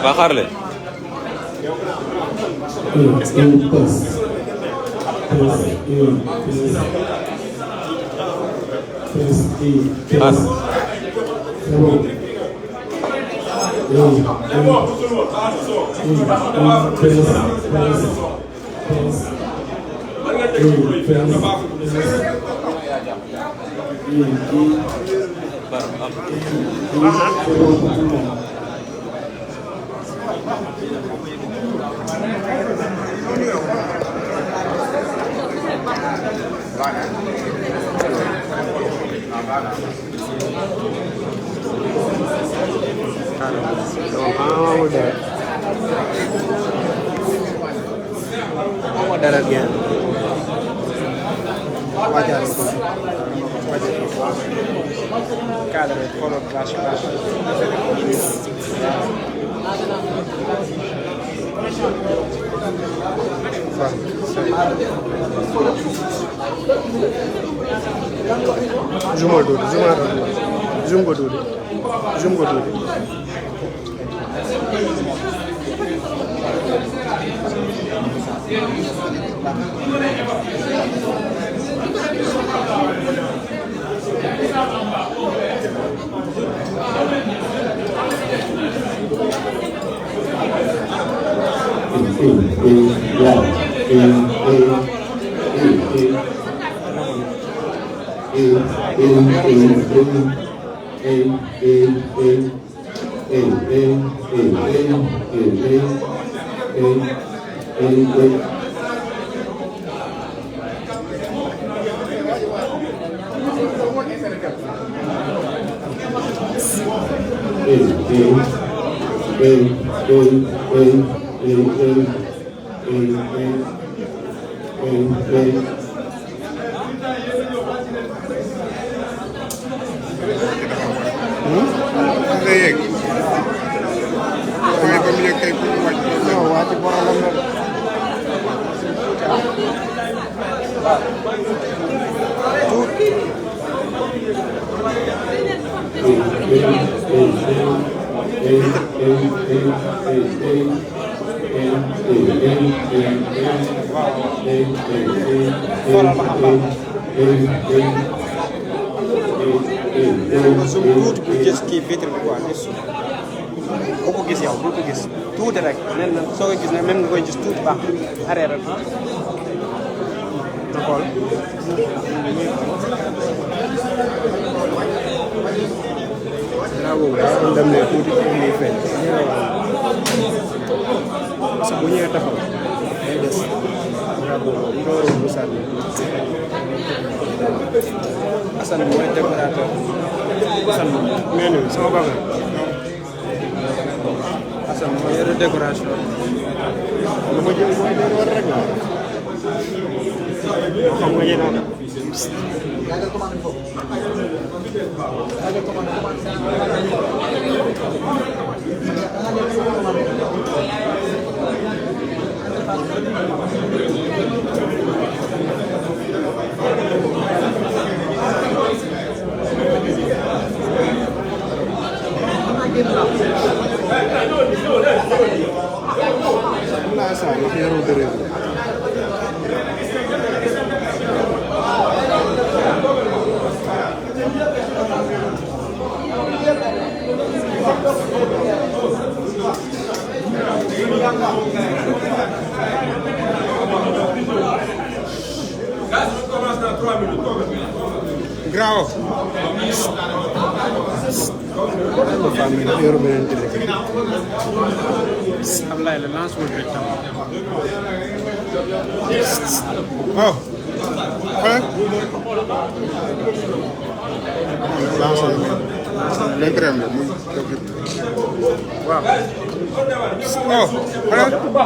waa xaar leen.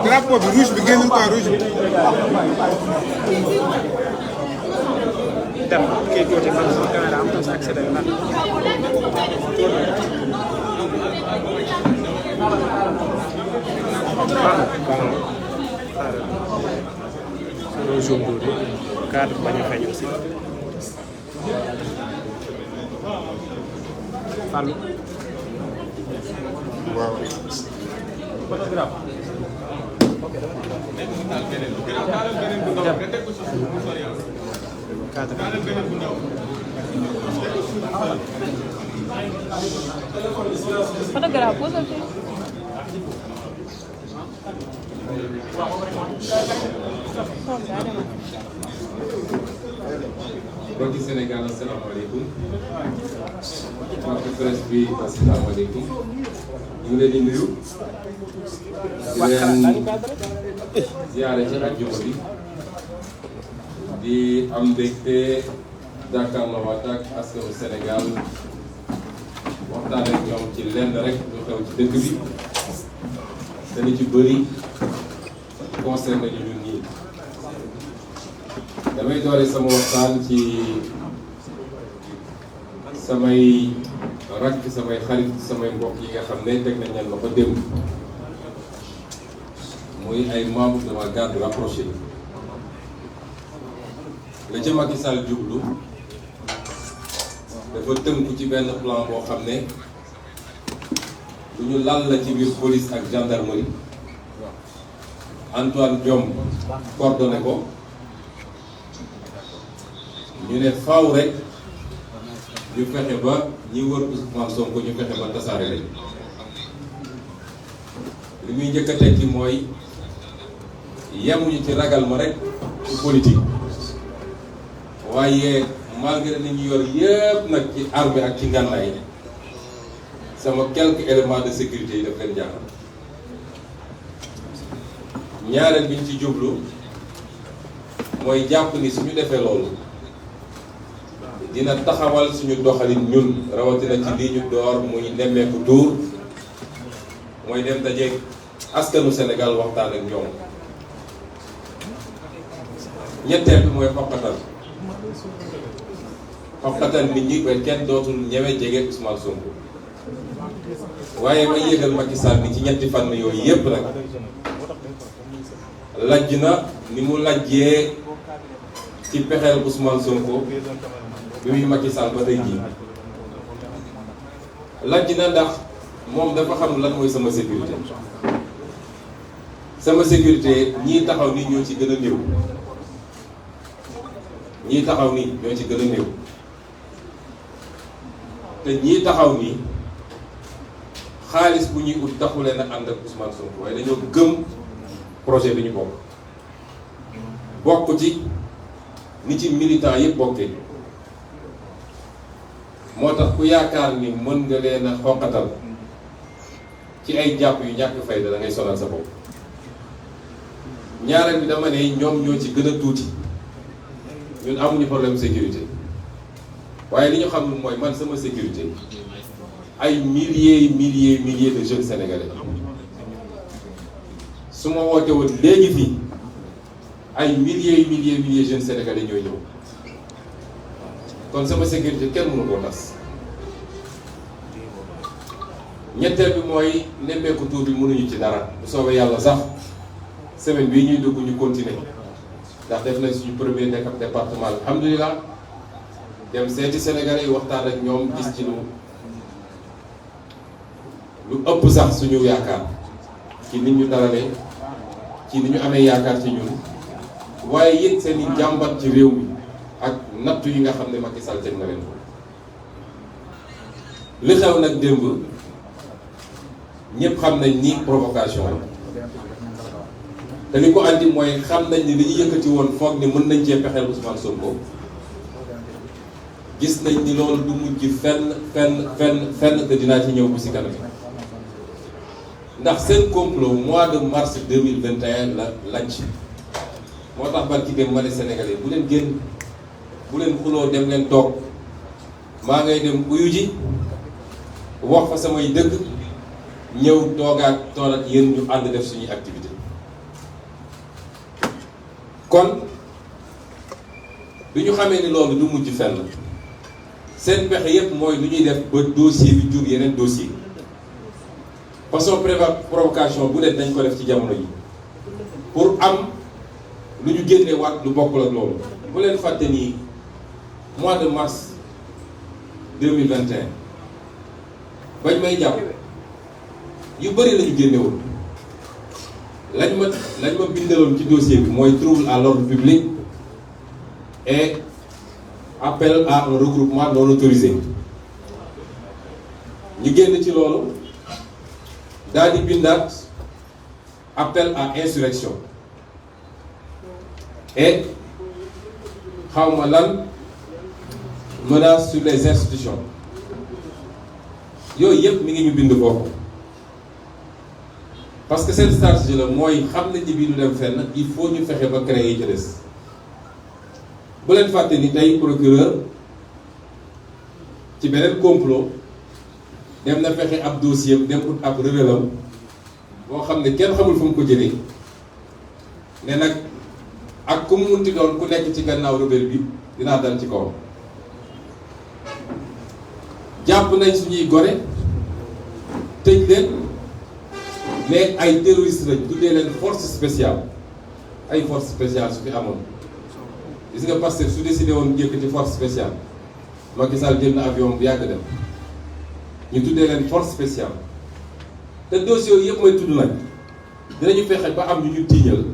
Drapeau bi rouge bi génnul quoi rouge bi. dem kii tuuti man sama caméra am na sa accès man. Zoom tuuti cadre bañ a feeñ aussi. Fallou. waaw. Photographe, pose aussi. mbokki Sénégal asalaamaaleykum mbokki presse bi asalaamaaleykum ñu ngi leen di nuyu di leen ziare ci àjjuma bi di am mbégte jàkkaarloo waat ak askanu Sénégal waxtaan ak ñoom ci lenn rek lu xew ci dëkk bi te li ci bëri concerné ñu ñun ñii. damay doore sama waxtaan ci samay rakk samay xarit samay mbokk yi nga xam ne teg nañ leen loxo démb muy ay membres de ma garde rapprochée la ca Macky Sall jublu dafa tënku ci benn plan boo xam ne lu ñu lal la ci biir police ak gendarmerie Antoine Diome coordonné ko. ñu ne faaw rek ñu fexe ba ñi wër Ousmane Sonko ñu fexe ba tasaare lañ li muy njëkk a tekki mooy yemuñu ci ragal ma rek ci politique waaye malgré li ñu yor yëpp nag ci armée ak ci ngànnaay sama quelques éléments de sécurité yi daf leen jaaxal ñaareel bi ñu ci jublu mooy jàpp ni suñu defee loolu dina taxawal suñu doxalin ñun rawatina ci lii ñu door muy nemmeeku tuur mooy dem dajeeg askanu Sénégal waxtaan ak ñoom ñetteel bi mooy xoqatal nit ñi ba kenn dootul ñeme jege Ousmane Sonko waaye may yëgal Macky Sall ni ci ñetti fànn yooyu yépp nag lajj na ni mu lajjee ci pexeel Ousmane Sonko bi muy Macky Sall ba tey jii lajj na ndax moom dafa xam lan mooy sama sécurité ñii taxaw nii ñoo ci gën a néew ñii taxaw nii ñoo ci gën a néew te ñii taxaw nii xaalis bu ñuy ut taxu leen a ànd ak Ousmane Sonko waaye dañoo gëm projet bi ñu bokk ci ni ci militant yëpp bokkee moo tax ku yaakaar ni mën nga leen a xoqatal ci ay jàpp yu ñàkk fayda da ngay sonal sa bopp. ñaareel bi dama ne ñoom ñoo ci gën a tuuti ñun amuñu problème sécurité waaye li ñu xam mooy man sama sécurité ay milliers de jeunes sénégalais su ma woote woon léegi fii ay milliers jeunes sénégalais ñooy ñëw kon sama sécurité kenn mënu koo tas. ñetteel bi mooy nemmeeku tuur bi mënuñu ci dara bu soobee yàlla sax semaine bii ñuy dugg ñu continuer ndax def nañ suñu premier département alhamdulilah dem seeti sénégalais yi waxtaan ak ñoom gis ci lu ëpp sax suñu yaakaar ci nit ñu dalalee ci ni ñu amee yaakaar ci ñun waaye it seen i jàmbat ci réew mi ak nattu yi nga xam ne Macky Sall teg na leen ko li xew nag démb ñëpp xam nañ ni provocation la te li ko andi mooy xam nañ ni li ñu yëkkati woon foog ni mën nañ cee pexeel Ousmane Sonko gis nañ ni loolu du mujj fenn te dinaa ci ñëw bu si kanam ndax seen complot mois de mars 2021 la laaj moo tax barki dem ma ne Sénégalais bu leen génn bu leen xuloo dem leen toog maa ngay dem uyu ji wax fa samay dëgg ñëw toogaat tool ak yéen ñu ànd def suñuy activité kon bi ñu xamee ni loolu du mujj fenn seen pexe yépp mooy lu ñuy def ba dossier bi jur yeneen dossier façon provocation bu dee dañ ko def ci jamono yi pour am lu ñu génne waat lu bokkul ak loolu bu leen fàtte nii mois de mars 2021 bañ may jàpp yu bëri la ñu génne woon lañ ma bindaloon ci dossier bi mooy trouble à l'ordre public et appel à un regroupement non autorisé ñu génn ci loolu daal di bindaat appel à insurrection et xawma lan menace sur les institutions yooyu yëpp mi ngi ñu bind foofu parce que cette stratégie la mooy xam nañ ni bii du dem fenn il faut ñu fexe ba créer yi ci des bu leen fàtte ni tey procureur ci beneen complot dem na fexe ab dossier dem ut ab rebellam boo xam ne kenn xamul fu mu ko jëlee ne nag ak ku mu munti doon ku nekk ci gannaaw rebelle bi dinaa dal ci kawam jàpp nañ suñuy gone tëj leen mais ay terroristes lañ tuddee leen force spéciale ay force spéciale su fi amoon gis nga Pastef su décidé woon yëkkati force spéciale Macky Sall jël na avion bu yàgg dem ñu tuddee leen force spéciale te dossiers yooyu yëpp may tudd nag dinañu fexe ba am ñu ñu tiiñal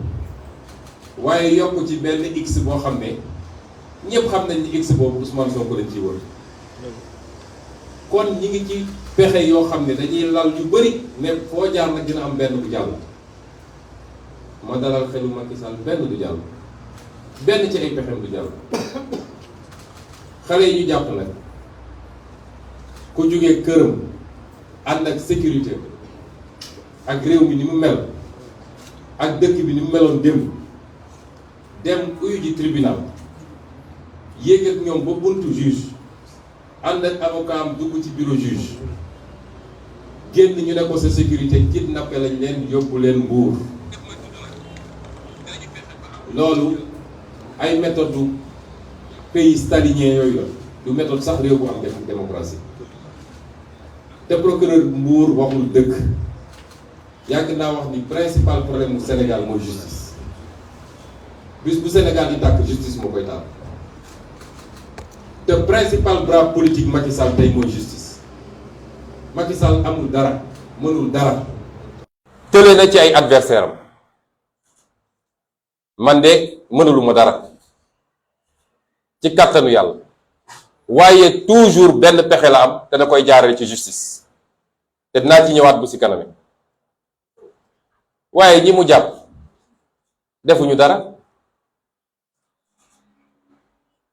waaye yokk ci benn x boo xam ne ñëpp xam nañ ni x boobu Ousmane Sonko lañ ciy wër kon ñi ngi ci pexe yoo xam ne dañuy lal yu bëri ne foo jaar nag dina am benn bu jàll ma dalal xelu Macky Sall benn du jàll benn ci ay pexem du jàll xale yi ñu jàpp nag ku jógee këram ànd ak sécurité ak réew mi ni mu mel ak dëkk bi ni mu meloon démb dem uyu ji tribunal yéeg ak ñoom ba buntu juge ànd ak avocat am dugg ci bureau juge génn ñu ne ko sa sécurité kidnappé lañ leen yóbbu leen Mbuur loolu ay méthode du pays stalinien yooyu la du méthode sax réew bu am démocratie te procureur Mbuur waxul dëgg yàgg naa wax ni principal problème mu Sénégal mooy justice bis bu Sénégal di tàkk justice moo koy taal te principal bras politique Macky Sall tey mooy justice Macky Sall amul dara mënul dara. tële na ci ay adversaire am man de mënuluma dara ci kàttanu yàlla waaye toujours benn pexe la am te da koy jaarale ci justice te dinaa ci ñëwaat bu ci kanam waaye ñi mu jàpp defuñu dara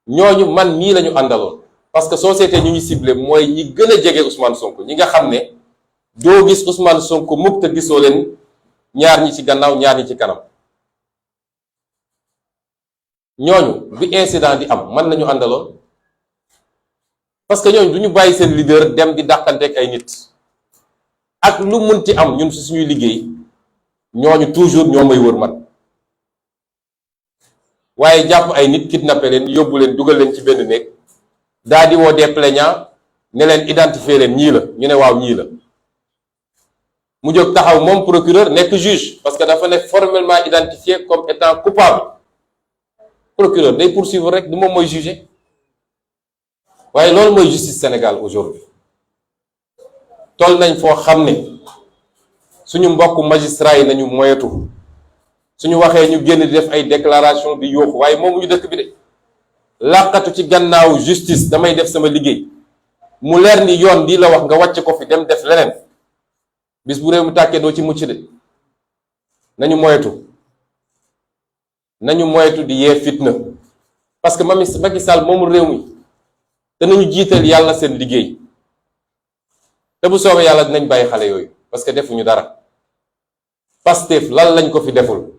ñooñu man mii lañu àndaloon parce que société ñu ñu ciblé mooy ñi gën a jege Ousmane Sonko ñi nga xam ne doo gis Ousmane Sonko mukk te gisoo leen ñaar ñi ci gannaaw ñaar ñi ci kanam ñooñu bi incident di am man lañu àndaloon parce que ñooñu du ñu bàyyi seen leader dem di dàqanteeg ay nit ak lu munti am ñun si suñuy liggéey ñooñu toujours ñoo may wër man waaye jàpp ay nit kidnappé leen yóbbu leen dugal leen ci benn néeg daa di woo des plaignants ne leen identifier leen ñii la ñu ne waaw ñii la mu jóg taxaw moom procureur nekk juge parce que dafa ne formellement identifié comme étant coupable procureur day poursuivre rek du moom mooy juger waaye loolu mooy justice Sénégal aujourd'hui toll nañ foo xam ne suñu mbokk magistrat yi nañu moyetu suñu waxee ñu génn di def ay déclaration di yooxu waaye moomu ñu dëkk bi de làqatu ci gannaaw justice damay def sama liggéey mu leer ni yoon di la wax nga wàcc ko fi dem def leneen bis bu réew mi tàkkee doo ci mucc de nañu moyetu di yee fitna parce que Macky Sall moomul réew mi te nañu jiital yàlla seen liggéey te bu soobee yàlla dinañ bàyyi xale yooyu parce que defuñu dara Pastef lan lañ ko fi deful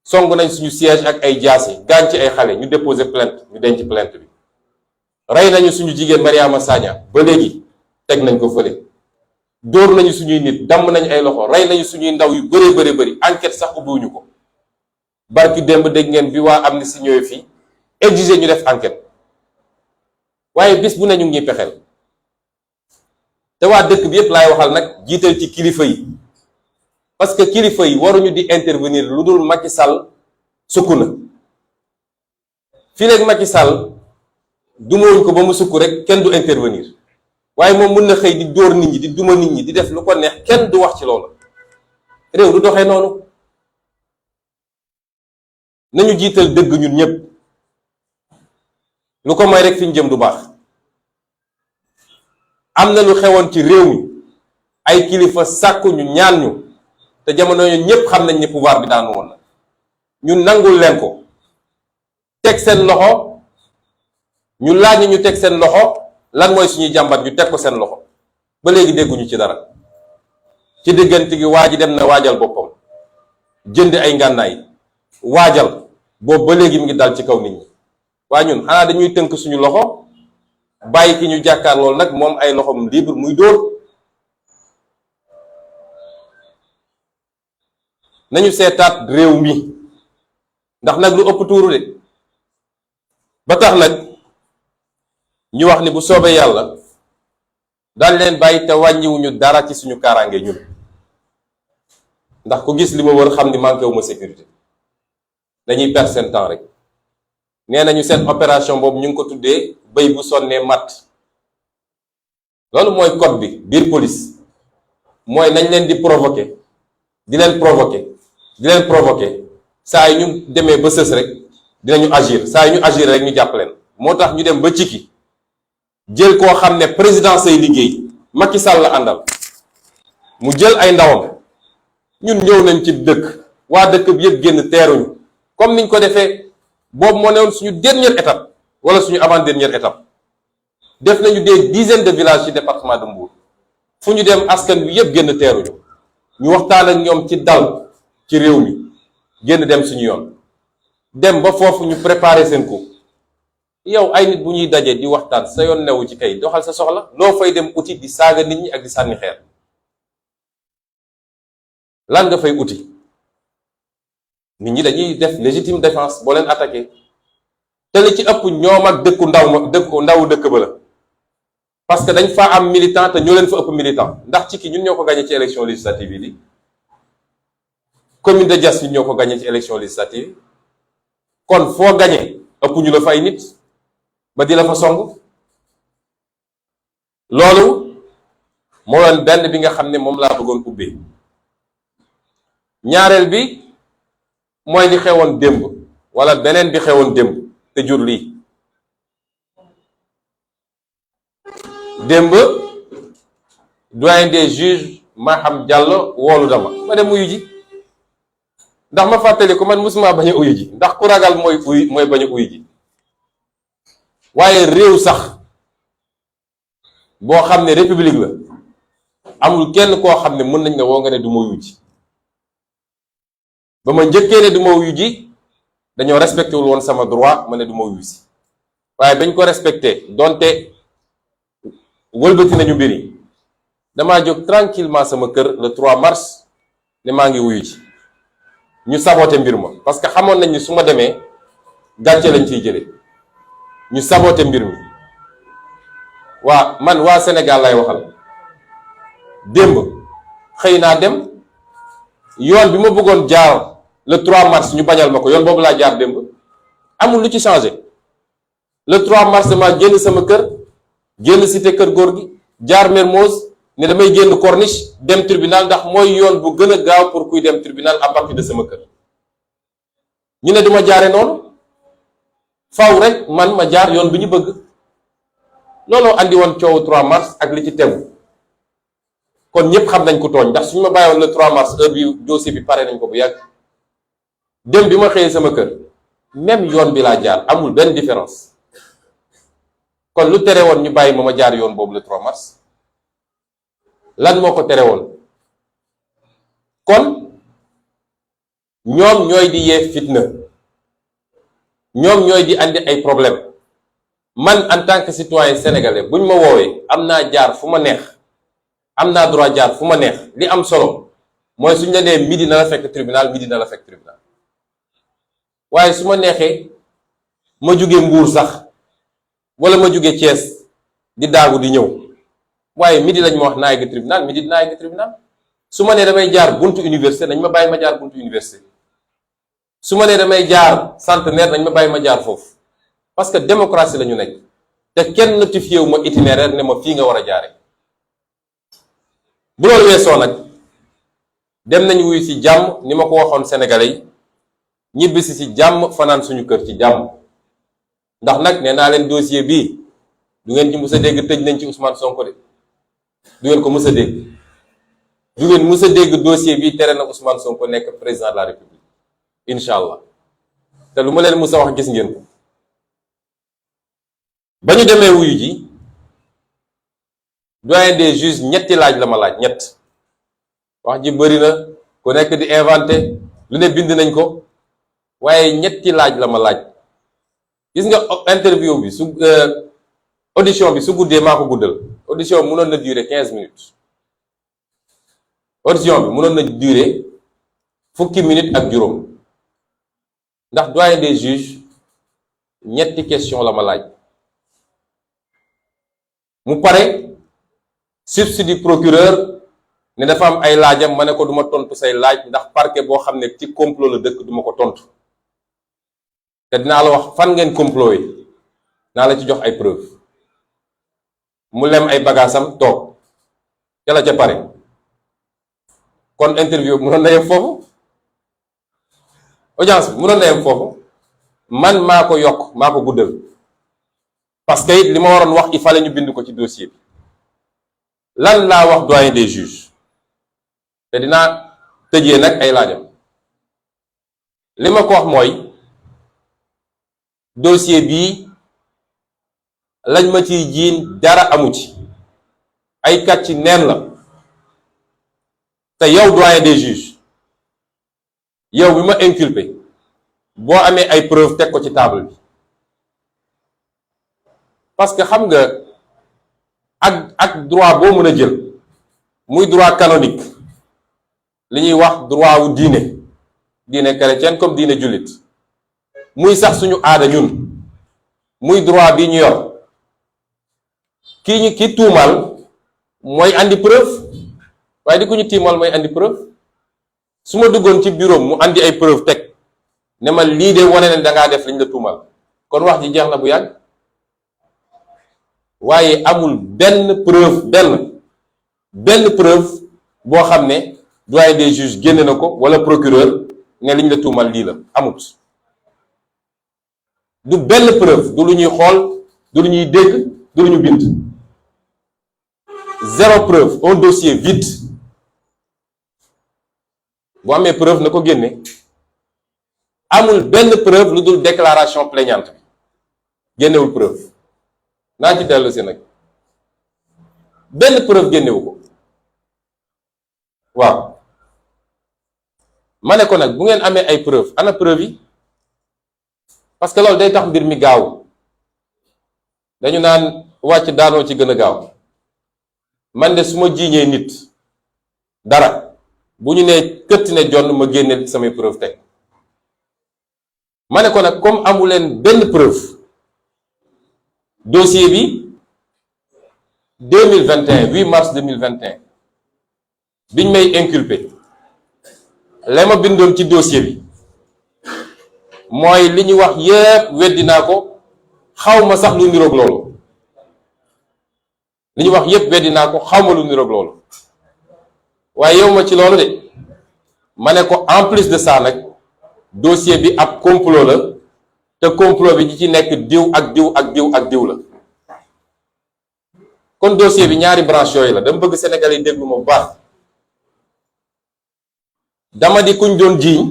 song nañ suñu siège ak ay jaasi gaañ ci ay xale ñu déposer plainte ñu denc plainte bi rey nañu suñu jigéen Mariama Sagna ba léegi teg nañ ko fële dóor nañu suñuy nit damm nañ ay loxo rey nañu suñuy ndaw yu bëree bëri enquête sax ubbiwuñu ko barki démb dégg ngeen bi waa Amnesty ñëwee fii exiger ñu def enquête waaye bis bu ne ñu ngi ñuy pexeel te waa dëkk bi yépp laay waxal nag jiital ci kilifa yi parce que kilifa yi waruñu di intervenir lu dul Macky Sall sukk na fii léegi Macky Sall dumawuñ ko ba mu sukk rek kenn du intervenir waaye moom mën na xëy di dóor nit ñi di duma nit ñi di def lu ko neex kenn du wax ci loolu réew du doxee noonu nañu jiital dëgg ñun ñëpp lu ko may rek fi ñu jëm du baax. am na lu xewoon ci réew mi ay kilifa sàkku ñu ñaan ñu te jamono ñu ñëpp xam nañ ne pouvoir bi daanu woon na ñu nangul leen ko teg seen loxo ñu laaj ñu teg seen loxo lan mooy suñuy jàmbat ñu teg ko seen loxo ba léegi dégguñu ci dara. ci diggante gi waa ji dem na waajal boppam jënd ay ngànnaay waajal boobu ba léegi mu ngi dal ci kaw nit ñi waaye ñun xanaa dañuy tënk suñu loxo bàyyi ki ñu jàkkaar loolu nag moom ay loxom libre muy dóor. nañu seetaat réew mi ndax nag lu ëpp tuuru de ba tax nag ñu wax ni bu soobee yàlla daal leen bàyyi te wàññiwuñu dara ci suñu kaaraange ñun ndax ku gis li ma wër xam ni manqué wu ma sécurité dañuy perdre seen temps rek. nee nañu seen opération boobu ñu ngi ko tuddee béy bu sonnee matt loolu mooy code bi biir police mooy nañ leen di provoquer di leen provoquer saa yi ñu demee ba sës rek dinañu agir saa yi ñu agir rek ñu jàpp leen. moo tax ñu dem ba Cikki jël koo xam ne président say liggéey Macky Sall la àndal mu jël ay ndawam ñun ñëw nañ ci dëkk waa dëkk bi yëpp génn teeruñu comme niñ ko defee. boobu moo newoon suñu dernière étape wala suñu avant dernière étape def nañu des dizaines de villages ci département de Mbour fu ñu dem askan wi yëpp génn teeruñu ñu waxtaan ak ñoom ci dal ci réew mi génn dem suñu yoon dem ba foofu ñu préparer seen coup yow ay nit bu ñuy dajee di waxtaan sa yoon newu ci kay doxal sa soxla loo fay dem uti di saaga nit ñi ak di sànni xeer lan nga fay uti. nit ñi dañuy def légitime défense boo leen attaqué te li ci ëpp ñoom ak ndawu dëkk ba la parce que dañ fa am militant te ñoo leen fa ëpp militant ndax Cikki ñun ñoo ko gagné ci élection législative yi di commune de Diass ñun ñoo ko gagné ci élection législative yi kon foo gagné ëpp ñu la fa ay nit ba di la fa song loolu moo doon benn bi nga xam ne moom laa bëggoon ubbee. ñaareel bi mooy li xewoon démb wala beneen bi xewoon démb te jur lii démb doyen des juges Maham Diallo woolu dama ma dem uyu ji ndax ma fàttali ko man musuma bañ a uyu ji ndax ku ragal mooy bañ a uyu ji waaye réew sax boo xam ne république la amul kenn koo xam ne mën nañ la woo nga ne du ma uyu ji ba ma njëkkee ne du ma wuyu ji dañoo respecté wul woon sama droit ma ne du ma wuyu si waaye bañ ko respecté donte wëlbati nañu mbir yi damaa jóg tranquillement sama kër le 3 mars ne maa ngi wuyu ji ñu saboté mbir ma parce que xamoon nañ ni su ma demee gàcce lañ ciy jële ñu saboté mbir mi waa Sénégal lay waxal démb xëy naa dem yoon bi ma bëggoon jaar le 3 mars ñu bañal ma ko yoon boobu laa jaar démb amul lu ci changé le 3 mars ma génn sama kër génn cité kër góor gi jaar Mermoz ne damay génn Corniche dem tribunal ndax mooy yoon bu gën a gaaw pour kuy dem tribunal à partir de sama kër ñu ne duma jaare noonu faw rek man ma jaar yoon bi ñu bëgg looloo andi woon coowu 3 mars ak li ci tegu kon ñëpp xam nañ ko tooñ ndax suñu ma bàyyiwoon le 3 mars heure bi dossier bi pare nañ ko bu yàgg dem bi ma xëyee sama kër même yoon bi laa jaar amul benn différence kon lu tere woon ñu bàyyi ma jaar yoon boobu le 3 mars lan moo ko tere woon kon ñoom ñooy di yee fitna ñoom ñooy di andi ay problème man en tant que citoyen sénégalais buñ ma woowee am naa jaar fu ma neex am naa droit jaar fu ma neex li am solo mooy suñ la nee midi na la fekk tribunal midi na la fekk tribunal waaye su ma neexee ma jóge Mbuur sax wala ma jóge Thiès di daagu di ñëw waaye midi lañ ma wax naa yegg tribunal midi dinaa yegg tribunal su ma nee damay jaar buntu université nañ ma bàyyi ma jaar buntu université su ma nee damay jaar centenaire nañ ma bàyyi ma jaar foofu parce que démocratie la ñu nekk te kenn notifié wu ma itinéraire ne ma fii nga war a jaare bu loolu weesoo nag dem nañu wuyu ci jàmm ni ma ko waxoon sénégalais yi ñibbisi ci jàmm fanaan suñu kër ci jàmm. ndax nag nee naa leen dossier bii du ngeen ci mus a dégg tëj nañ ci Ousmane Sonko de du ngeen ko mus a dégg du ngeen mus a dégg dossier bii tere na Ousmane Sonko nekk président de la République incha allah te lu ma leen mus a wax gis ngeen ko. ba ñu demee wuyu ji doyen des juges ñetti laaj la ma laaj ñett wax ji bëri na ku nekk di inventé lu ne bind nañ ko waaye ñetti laaj la ma laaj. gis nga interview bi su audition bi su guddee maa ko guddal audition bi mënoon na durer 15 minutes audition bi mënoon na durer fukki minutes ak juróom ndax doyen des juges ñetti question la ma laaj mu pare substitut procureur ne dafa am ay laajam ma ne ko duma tontu say laaj ndax parquet boo xam ne ci complot la dëkk duma ko tontu te dinaa la wax fan ngeen complot yi naa la ci jox ay preuve mu lem ay bagaasam toog ca la ca pare kon interview mu doon na yem foofu audience bi mu doon na yem foofu man maa ko yokk maa ko guddal parce que it li ma waroon wax il fallait ñu bind ko ci dossier bi lan laa wax doyen des juges te dinaa tëjee nag ay laajam li ma ko wax mooy dossier bii lañ ma ciy jiin dara amu ci ay kàcc neen la te yow doyen des juges yow bi ma inculpé boo amee ay preuve teg ko ci table bi parce que xam nga ak droit boo mën a jël muy droit canonique li ñuy wax droit wu diine chrétienne comme diine jullit muy sax suñu aada ñun muy droit bi ñu yor ki tuumal mooy andi preuve waaye di ku ñu tiimal mooy andi preuve su ma duggoon ci bureau mu andi ay preuve teg ne ma lii de wane ne dangaa def liñ la tuumal kon wax ji jeex na bu yàgg waaye amul benn preuve boo xam ne doyen des juges génne na ko wala procureur ne liñ la tuumal lii la amut du benn preuve du lu ñuy xool du lu ñuy dégg du lu ñu bind zéro preuve un dossier vide bu amee preuve na ko génne amul benn preuve lu dul déclaration plaignante bi génnewul preuve naa ci dellu si nag benn preuve génnewu ko waaw ma ne ko nag bu ngeen amee ay preuve ana preuve yi parce que loolu day tax mbir mi gaaw dañu naan wàcc daanoo ci gën a gaaw man de su ma jiiñee nit dara bu ñu nee këtt ne jonn ma génne samay preuve teg ma ne ko nag comme amu leen benn preuve dossier bi 2021 8 mars 2021 biñ may inculpé la ma bindoon ci dossier bi mooy li ñu wax yépp weddi naa ko xaw ma sax lu niroog loolu li ñu wax yépp weddi naa ko xaw ma lu niroog loolu waaye yow ma ci loolu de ma ne ko en plus de ça nag dossier bi ab complot la te complot bi ñi ci nekk diw ak diw ak diw ak diw la kon dossier bi ñaari branche yooyu la dama bëgg Sénégalais yi déglu ma bu baax dama di kuñ doon jiiñ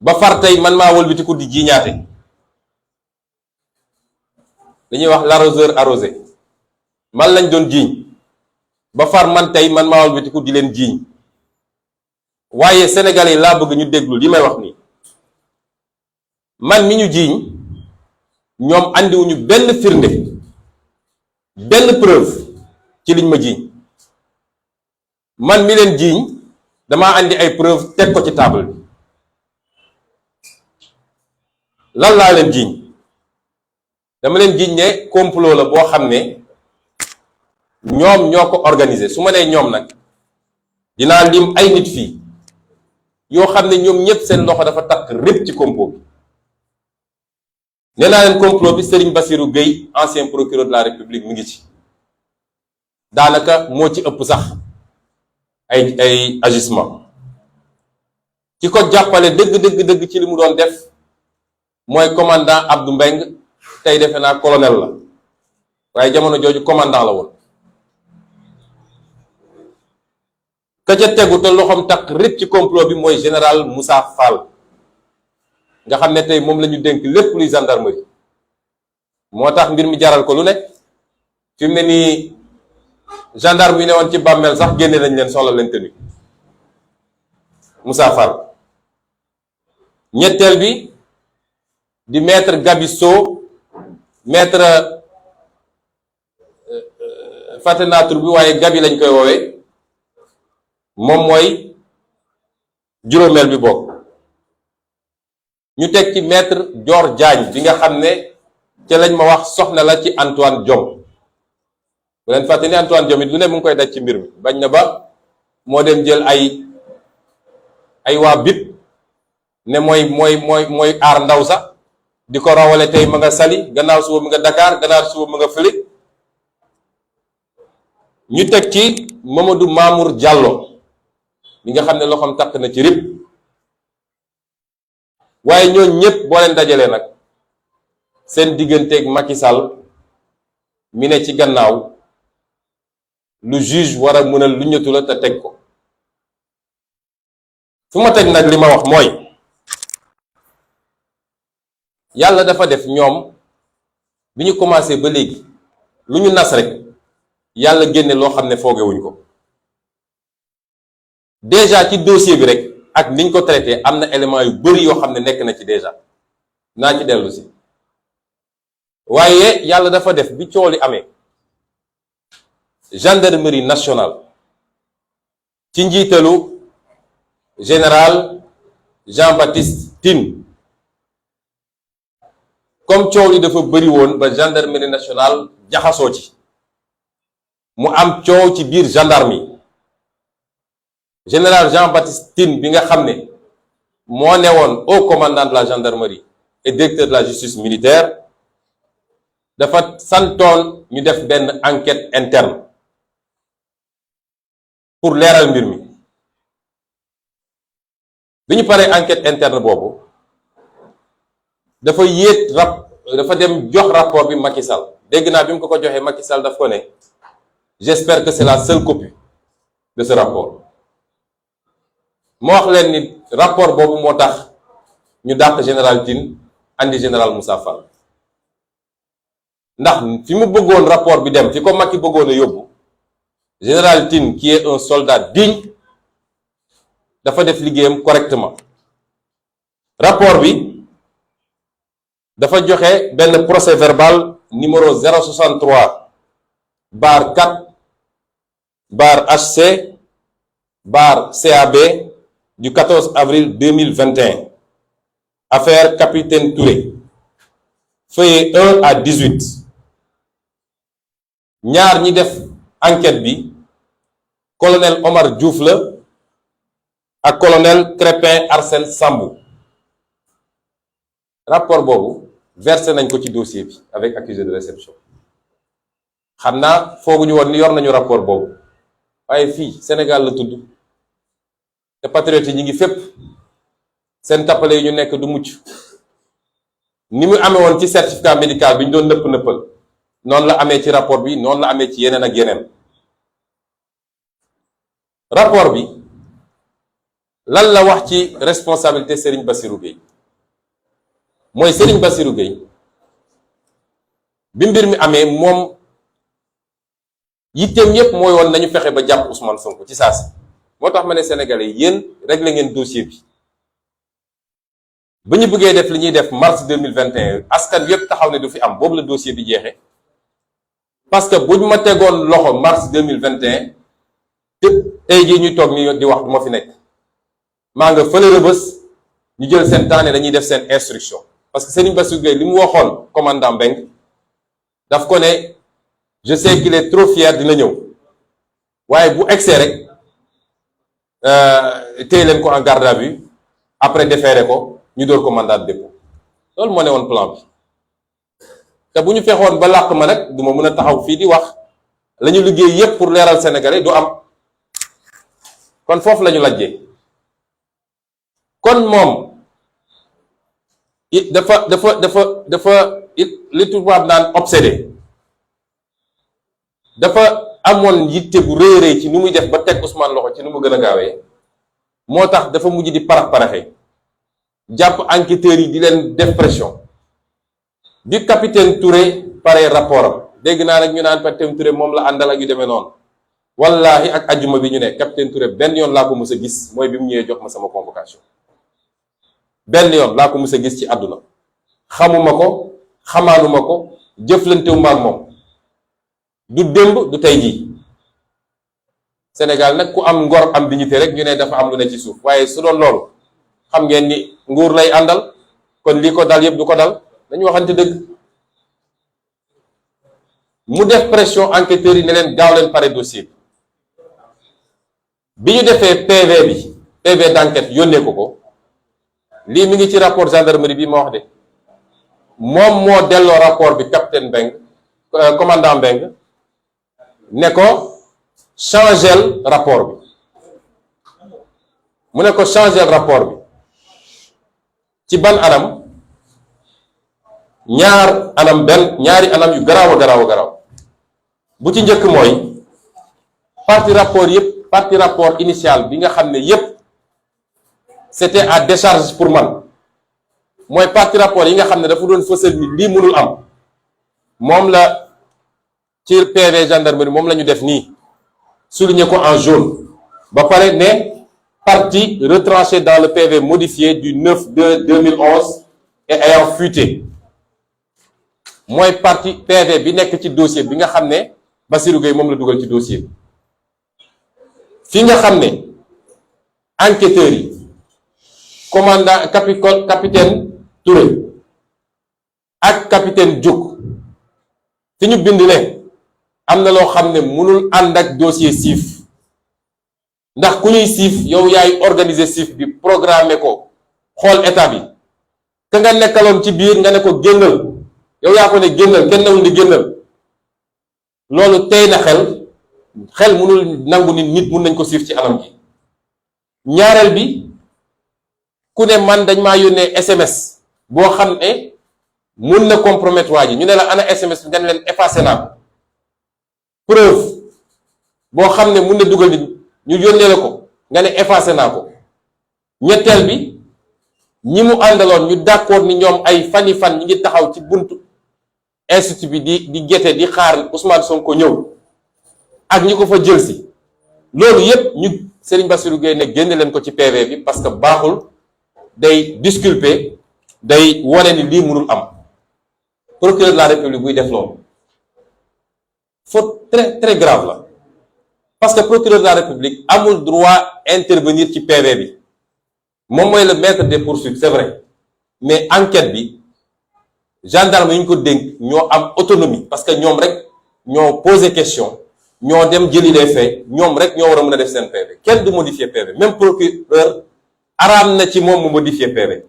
ba far tey man maa wëlbatiku di jiiñaate li ñuy wax l'arroseur arrosé man lañ doon jiiñ ba far man tey man maa wëlbatiku di leen jiiñ waaye Sénégalais yi laa bëgg ñu déglu li may wax nii man mi ñu jiiñ ñoom andiwuñu benn firnde benn preuve ci liñ ma jiiñ man mi leen jiiñ damaa andi ay preuve teg ko ci table bi lan laa leen jiiñ dama leen jiiñ ne complot la boo xam ne ñoom ñoo ko organisé su ma nee ñoom nag dinaa lim ay nit fii yoo xam ne ñoom ñëpp seen loxo dafa takk répp ci complot bi nee naa leen complot bi Serigne Bassirou Gueye ancien procureur de la République mi ngi ci daanaka moo ci ëpp sax ay agissement ki ko jàppale dëgg ci li mu doon def mooy commandant Abdou Mbeng tey defe naa colonel la waaye jamono jooju commandant la woon. ka ca tegu te loxoom takk rëcc ci complot bi mooy général Moussa Fall nga xam ne tey moom la ñu dénk lépp luy gendarmerie moo tax mbir mi jaral ko lu ne fi mu ne nii gendarme yi ne woon ci bàmmeel sax génne nañ leen soxla leen tenue Moussa Fall. ñetteel bi di maître Gabisso maître fàtte naa tur bi waaye Gabi lañ koy woowee moom mooy juróomeel bi bokk ñu teg ci maître Dior Diagne bi nga xam ne ca lañ ma wax soxna la ci Antoine Diome bu leen fàtte ni Antoine Diome it lu ne mu ngi koy daj ci mbir mi bañ na ba moo dem jël ay waa bit ne mooy aar ndaw sax di ko rawale tey ma nga Saly gannaaw suba mu nga Dakar gannaaw suba mu nga fële ñu teg ci Mamadou Mamour Diallo mi nga xam ne loxoom takk na ci rib waaye ñooñu ñëpp boo leen dajalee nag seen digganteeg Macky Sall mi ne ci gannaaw lu juge war a mën a lu ñëtu la te teg ko fu ma teg nag li ma wax mooy yàlla dafa def ñoom bi ñu commencé ba léegi lu ñu nas rek yàlla génne loo xam ne foogewuñ ko déjà ci dossier bi rek ak niñ ko traité am na élément yu bari yoo xam ne nekk na ci déjà naa ci dellu si waaye yàlla dafa def bi coow li amee gendarmerie nationale ci njiitalu général Jean-Baptiste Tine comme coow li dafa bari woon ba gendarmerie nationale jaxasoo ci mu am coow ci biir gendarme yi général Jean-Baptiste Tine bi nga xam ne moo newoon haut commandant de la gendarmerie et directeur de la justice militaire dafa santoon ñu def benn enquête interne pour leeral mbir mi bi ñu paree enquête interne boobu dafa dafa dem jox rapport bi Macky Sall dégg naa bi mu ko joxee Macky Sall daf ko ne j'espère que c'est la seule copie de ce rapport moo wax leen ni rapport boobu moo tax ñu dàq général Tine andi général Moussa Fall ndax fi mu bëggoon rapport bi dem fi ko Macky bëggoon a yóbbu général Tine qui est un soldat digne dafa def liggéeyam correctement rapport bi dafa joxe benn procès verbal numéro 063 bar 4 bar HC bar CAB du 14 avril 2021 affaire capitaine Touré feuillet 1 à 18 ñaar ñi def enquête bi colonel Omar Diouf la ak colonel Crépin Arsène Sambou rapport boobu versé nañ ko ci dossier bi avec accusé de réception xam naa fooguñu woon ni yor nañu rapport boobu waaye fii Sénégal la tudd te patriotes yi ñu ngi fépp seen tappale yi ñu nekk du mucc ni mu amee woon ci certificat médical bi ñu doon nëpp-nëppal noonu la amee ci rapport bi noonu la amee ci yeneen ak yeneen rapport bi lan la wax ci responsabilité Serigne Bassirou Gueye mooy Serigne Bassirou Gueye bi mbir mi amee moom yitteem yépp mooy woon nañu fexe ba jàpp Ousmane Sonko ci saa si moo tax ma ne Sénégalais yéen réglé ngeen dossier bi ba ñu bëggee def li ñuy def mars 2021 askan yépp taxaw ne du fi am boobu la dossier bi jeexee parce que buñ ma tegoon loxo mars 2021 te tey jii ñuy toog ni di wax du ma fi nekk maa nga fële Rebeuss ñu jël seen temps ne dañuy def seen instruction parce que Serigne Bassirou Gueye li mu waxoon commandant Mbeng daf ko ne je sais qu'il est trop fier dina ñëw waaye bu egsee rek téye leen ko en garde à vue après déféré ko ñu door ko mandat de dépôt loolu moo ne woon plan bi te bu ñu fexoon ba làq ma nag du ma mën a taxaw fii di wax la ñu liggéey yépp pour leeral Sénégalais du am kon foofu la ñu lajjee kon moom dafa li tubaab naan obsédé, dafa amoon yitte bu rëy rëy ci nu muy def ba teg Ousmane loxo ci nu mu gën a gaawee, moo tax dafa mujj di parax-paraxe jàpp enquêteurs yi di leen def pression. bi capitaine Touré pare rapport am dégg naa nag ñu naan capitaine Touré moom la àndal ak yu demee noonu, wallahi ak ajjuma bi ñu ne capitaine Touré benn yoon laa ko mës a gis, mooy bi mu ñëwee jox ma sama convocation. benn yoon laa ko mës a gis ci àdduna, xamuma ko, xamaanuma ko, jëflantewuma ak moom, du démb du tey jii. Sénégal nag ku am ngor am dignité rek ñu ne dafa am lu ne ci suuf, waaye su doon loolu xam ngeen ni nguur lay àndal, kon lii ko dal yëpp du ko dal. dañu waxante dëgg. mu def pression enquêteurs yi ne leen gaaw leen pare dossier bi ñu defee PV d'enquête yónnee ko lii mi ngi ci rapport gendarmerie bi ma wax de, moom moo delloo rapport bi capitaine Mbengue, commandant Mbengue, ne ko changel rapport bi. mu ne ko changel rapport bi ci ban anam? ñaari anam yu garaaw bu ci njëkk mooy partie rapport initial bi nga xam ne yépp c'était à décharge pour man, mooy partie rapport yi nga xam ne dafa doon fësal ni lii mënul am, moom la ci PV gendarmerie moom la ñu def nii souligné ko en jaune, ba pare ne partie retranchée dans le PV modifié du 9/2/2011 et ayant fuité. mooy partie PV bi nekk ci dossier bi nga xam ne Bassirou Gueye moom la dugal ci dossier bi. fi nga xam ne enquêteurs yi commandant capitaine Touré ak capitaine Diouk fi ñu bind ne am na loo xam ne mënul ànd ak dossier siif, ndax ku ñuy siif yow yaay organiser siif bi, programmer ko, xool état bi, ka nga nekkaloon ci biir nga ne ko génnal, yow yaa ko ne génnal, kenn newul di génnal. loolu tey na xel mënul nangu nit mun nañ ko siif ci anam gi. ñaareel bi, ku ne man dañ maa yónnee SMS boo xam ne mun na compromettre waa ji, ñu ne la ana SMS bi nga ne leen effacé naa ko. preuve boo xam ne mun na dugal nit ñu yónnee la ko nga ne effacé naa ko. ñetteel bi, ñi mu àndaloon ñu d'accord ni ñoom ay fani fan ñi ngi taxaw ci buntu institut bi di gete di xaar Ousmane Sonko ñëw ak ñi ko fa jël si. loolu yépp ñu Serigne Bassirou Gueye ne génne leen ko ci PV bi parce que baaxul, day disculper, day wone ni lii mënul am. procureur de la République buy def loolu faute très très grave la, parce que procureur de la République amul droit intervenir ci PV bi. moom mooy le maître des poursuites, c'est vrai, mais enquête bi gendarme yi ñu ko dénk ñoo am autonomie, parce que ñoom rek ñoo posé question, ñoo dem jëli les faits, ñoom rek ñoo war a mën a def seen PV. kenn du modifier PV, même procureur araam na ci moom mu modifier PV.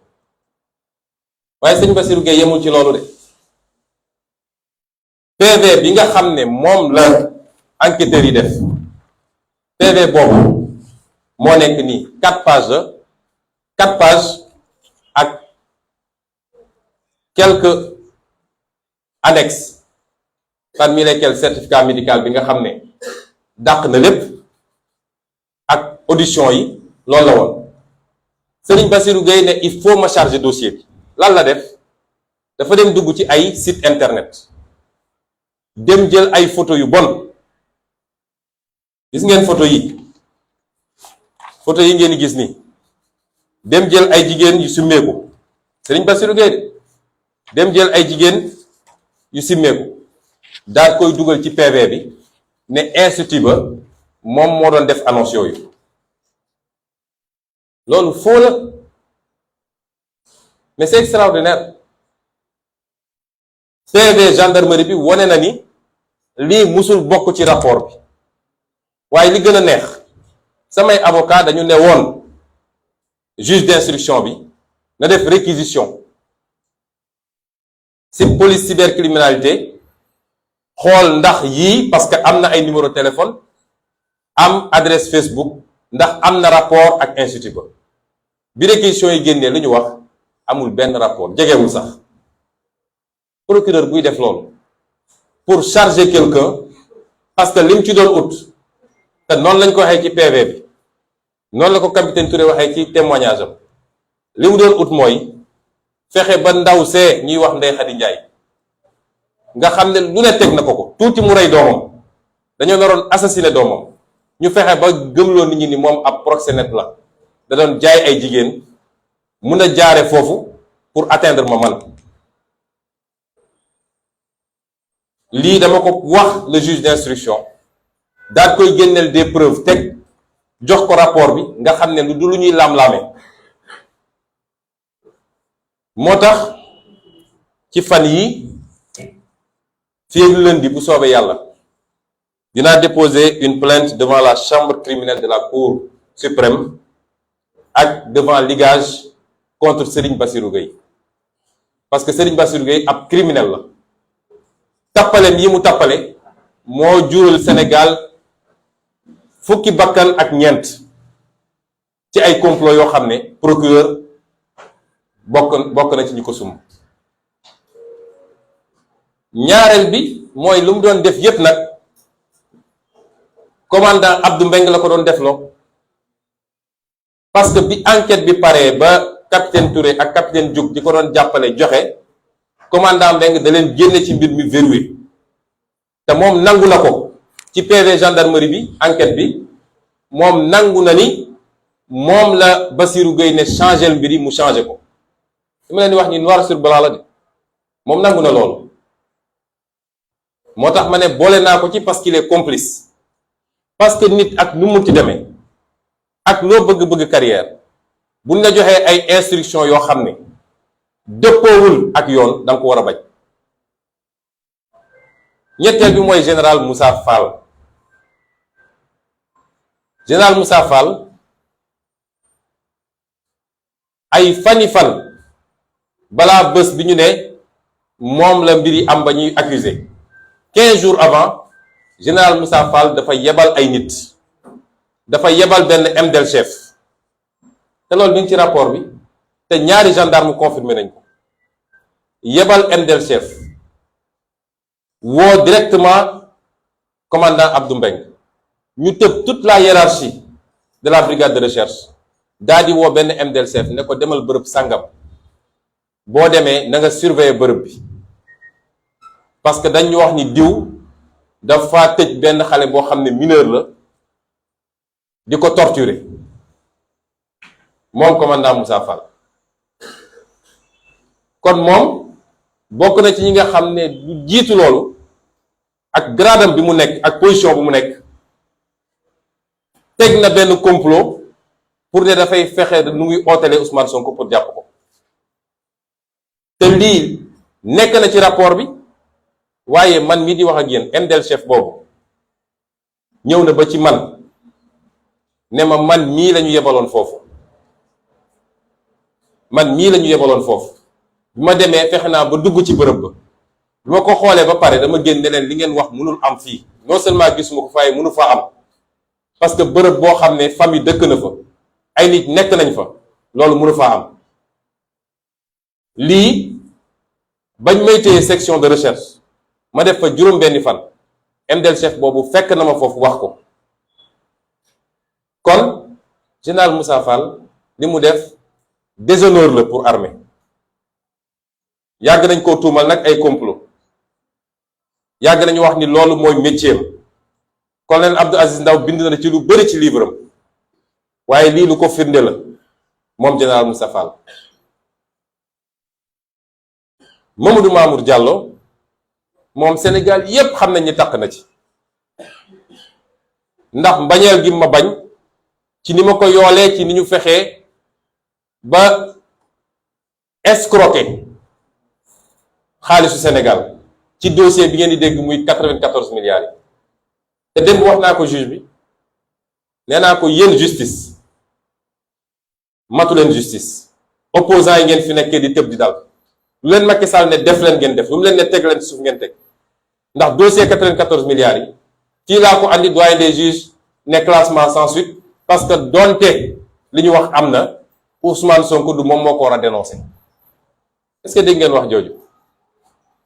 waaye sëñ Bassirou Gueye yemul ci loolu de. PV bi nga xam ne moom la enquêteurs yi def, PV boobu moo nekk nii 4 pages ak quelques annexes, parmi lesquels certificat médical bi nga xam ne dàq na lépp ak audition yi. loolu la woon. Serigne Bassirou Gueye ne il faut ma charger dossier bi. lan la def? dafa dem dugg ci ay site internet, dem jël ay photo yu bon. gis ngeen photo yi ngeen di gis nii. dem jël ay jigéen yu simmeeku, Serigne Bassirou Gueye dem jël ay jigéen yu simmeeku daal koy dugal ci PV bi ne institut ba moom moo doon def annonce yooyu. loolu faux la, mais c'est extraordinaire. PV gendarmerie bi wone na ni lii musul bokk ci rapport bi. waaye li gën a neex, samay avocat dañu ne woon juge d'instruction bi na def réquisition ci police cybercriminalité, xool ndax yii, parce que am na ay numéro téléphone, am adresse Facebook, ndax am na rapport ak institut ba. bi réquisition yi génnee lu ñu wax amul benn rapport jegewul sax. procureur buy def loolu pour charger quelqu'un parce que lim ci doon ut te noonu lañ ko waxee ci PV bi noonu la ko capitaine Touré waxee ci témoignage am li mu doon ut mooy fexe ba ndaw see ñuy wax Ndeye Khady Ndiaye nga xam ne lu ne teg na ko tuuti mu rey doomam dañoo naroon assassiner doomam ñu fexe ba gëmloo nit ñi ni moom ab proxénète la da doon jaay ay jigéen mun a jaare foofu pour atteindre ma man. lii dama ko wax le juge d'instruction daal koy génneel des preuves teg jox ko rapport bi nga xam ne du lu ñuy laam-laame moo tax ci fan yi fii ak lundi bu soobee yàlla dinaa déposer une plainte devant la chambre criminelle de la cour suprême ak devant ligage contre Serigne Bassirou Gueye parce que Serigne Bassirou Gueye ab criminel la tappaleem yi mu tappale moo jural Sénégal fukki bakkan ak ñeent ci ay complot yoo xam ne procureur bokk na ci ñu ko sum ñaareel bi mooy lu mu doon def yépp nag commandant Abdou Mbeng la ko doon defloo parce que bi enquête bi paree ba capitaine Touré ak capitaine Diouk di ko doon jàppale joxe commandant Mbeng da leen génne ci mbir mi verrouillé te moom nangu na ko ci PV gendarmerie bi enquête bi moom nangu na ni moom la Bassirou Gueye ne changé mbir yi mu changé ko li ma leen di wax ni noir sur blanc la de moom nangu na loolu moo tax ma ne boole naa ko ci parce qu'il est complice parce que nit ak nu munti demee ak loo bëgg-bëgg carrière buñ la joxee ay instructions yoo xam ne dëppoowul ak yoon da nga ko war a bañ. ñetteel bi mooy général Moussa Fall général Moussa Fall ay fani fan balaa bés bi ñu ne moom la mbir yi am ba ñuy accusé 15 jours avant général Moussa Fall dafa yebal ay nit dafa yebal benn MDL chef te loolu mi ngi ci rapport bi te ñaari gendarme confirmé nañ ko yebal MDL chef woo directement commandant Abdou Mbeng ñu tëb toute la hiérarchie de la brigade de recherche daa di woo benn MDL chef ne ko demal bërëb sàngam boo demee na nga surveiller bërëb bi parce que dañu wax ni diw dafa tëj benn xale boo xam ne mineur la di ko torturer moom commandant Moussa Fall kon moom bokk na ci ñi nga xam ne du jiitu loolu ak gradam bi mu nekk ak position bi mu nekk teg na benn complot pour ne dafay fexe nu muy ootelee Ousmane Sonko pour jàpp ko te lii nekk na ci rapport bi waaye man mii di wax ak yéen MDL chef boobu ñëw na ba ci man ne ma man mii la ñu yebaloon foofu bi ma demee fexe naa ba dugg ci bërëb ba bi ma ko xoolee ba pare dama génn ne leen li ngeen wax mënul am fii non seulement gisuma ko faaye mënu fa am parce que bërëb boo xam ne famille dëkk na fa ay nit nekk nañ fa loolu mënu faa am lii bañ may téye section de recherche ma def fa juróom-benni fan MDL chef boobu fekk na ma foofu wax ko kon général Moussa Fall li mu def déshonneur la pour armée yàgg nañ koo tuumal nag ay complot yàgg nañu wax ni loolu mooy métier am colonel Abdou Aziz Ndaw bind na ci lu bëri ci livre am waaye lii lu ko firnde la moom général Moussa Fall. Mamadou Mamour Diallo moom Sénégal yépp xam nañ ni takk na ci ndax mbañeel gi ma bañ ci ni ma ko yoolee ci ni ñu fexee ba escroquer xaalisu Sénégal ci dossier bi ngeen di dégg muy 94 milliards yi te démb wax naa ko juge bi nee naa ko yéen justice matu leen justice opposants yi ngeen fi nekkee di tëb di dal lu leen Macky Sall ne def leen ngeen def lu mu leen ne teg leen suuf ngeen teg ndax dossier 94 milliards yi fii laa ko andi doyen des juges ne classement sans suite parce que donte li ñu wax am na Ousmane Sonko du moom moo ko war a dénoncer est-ce que dégg ngeen wax jooju?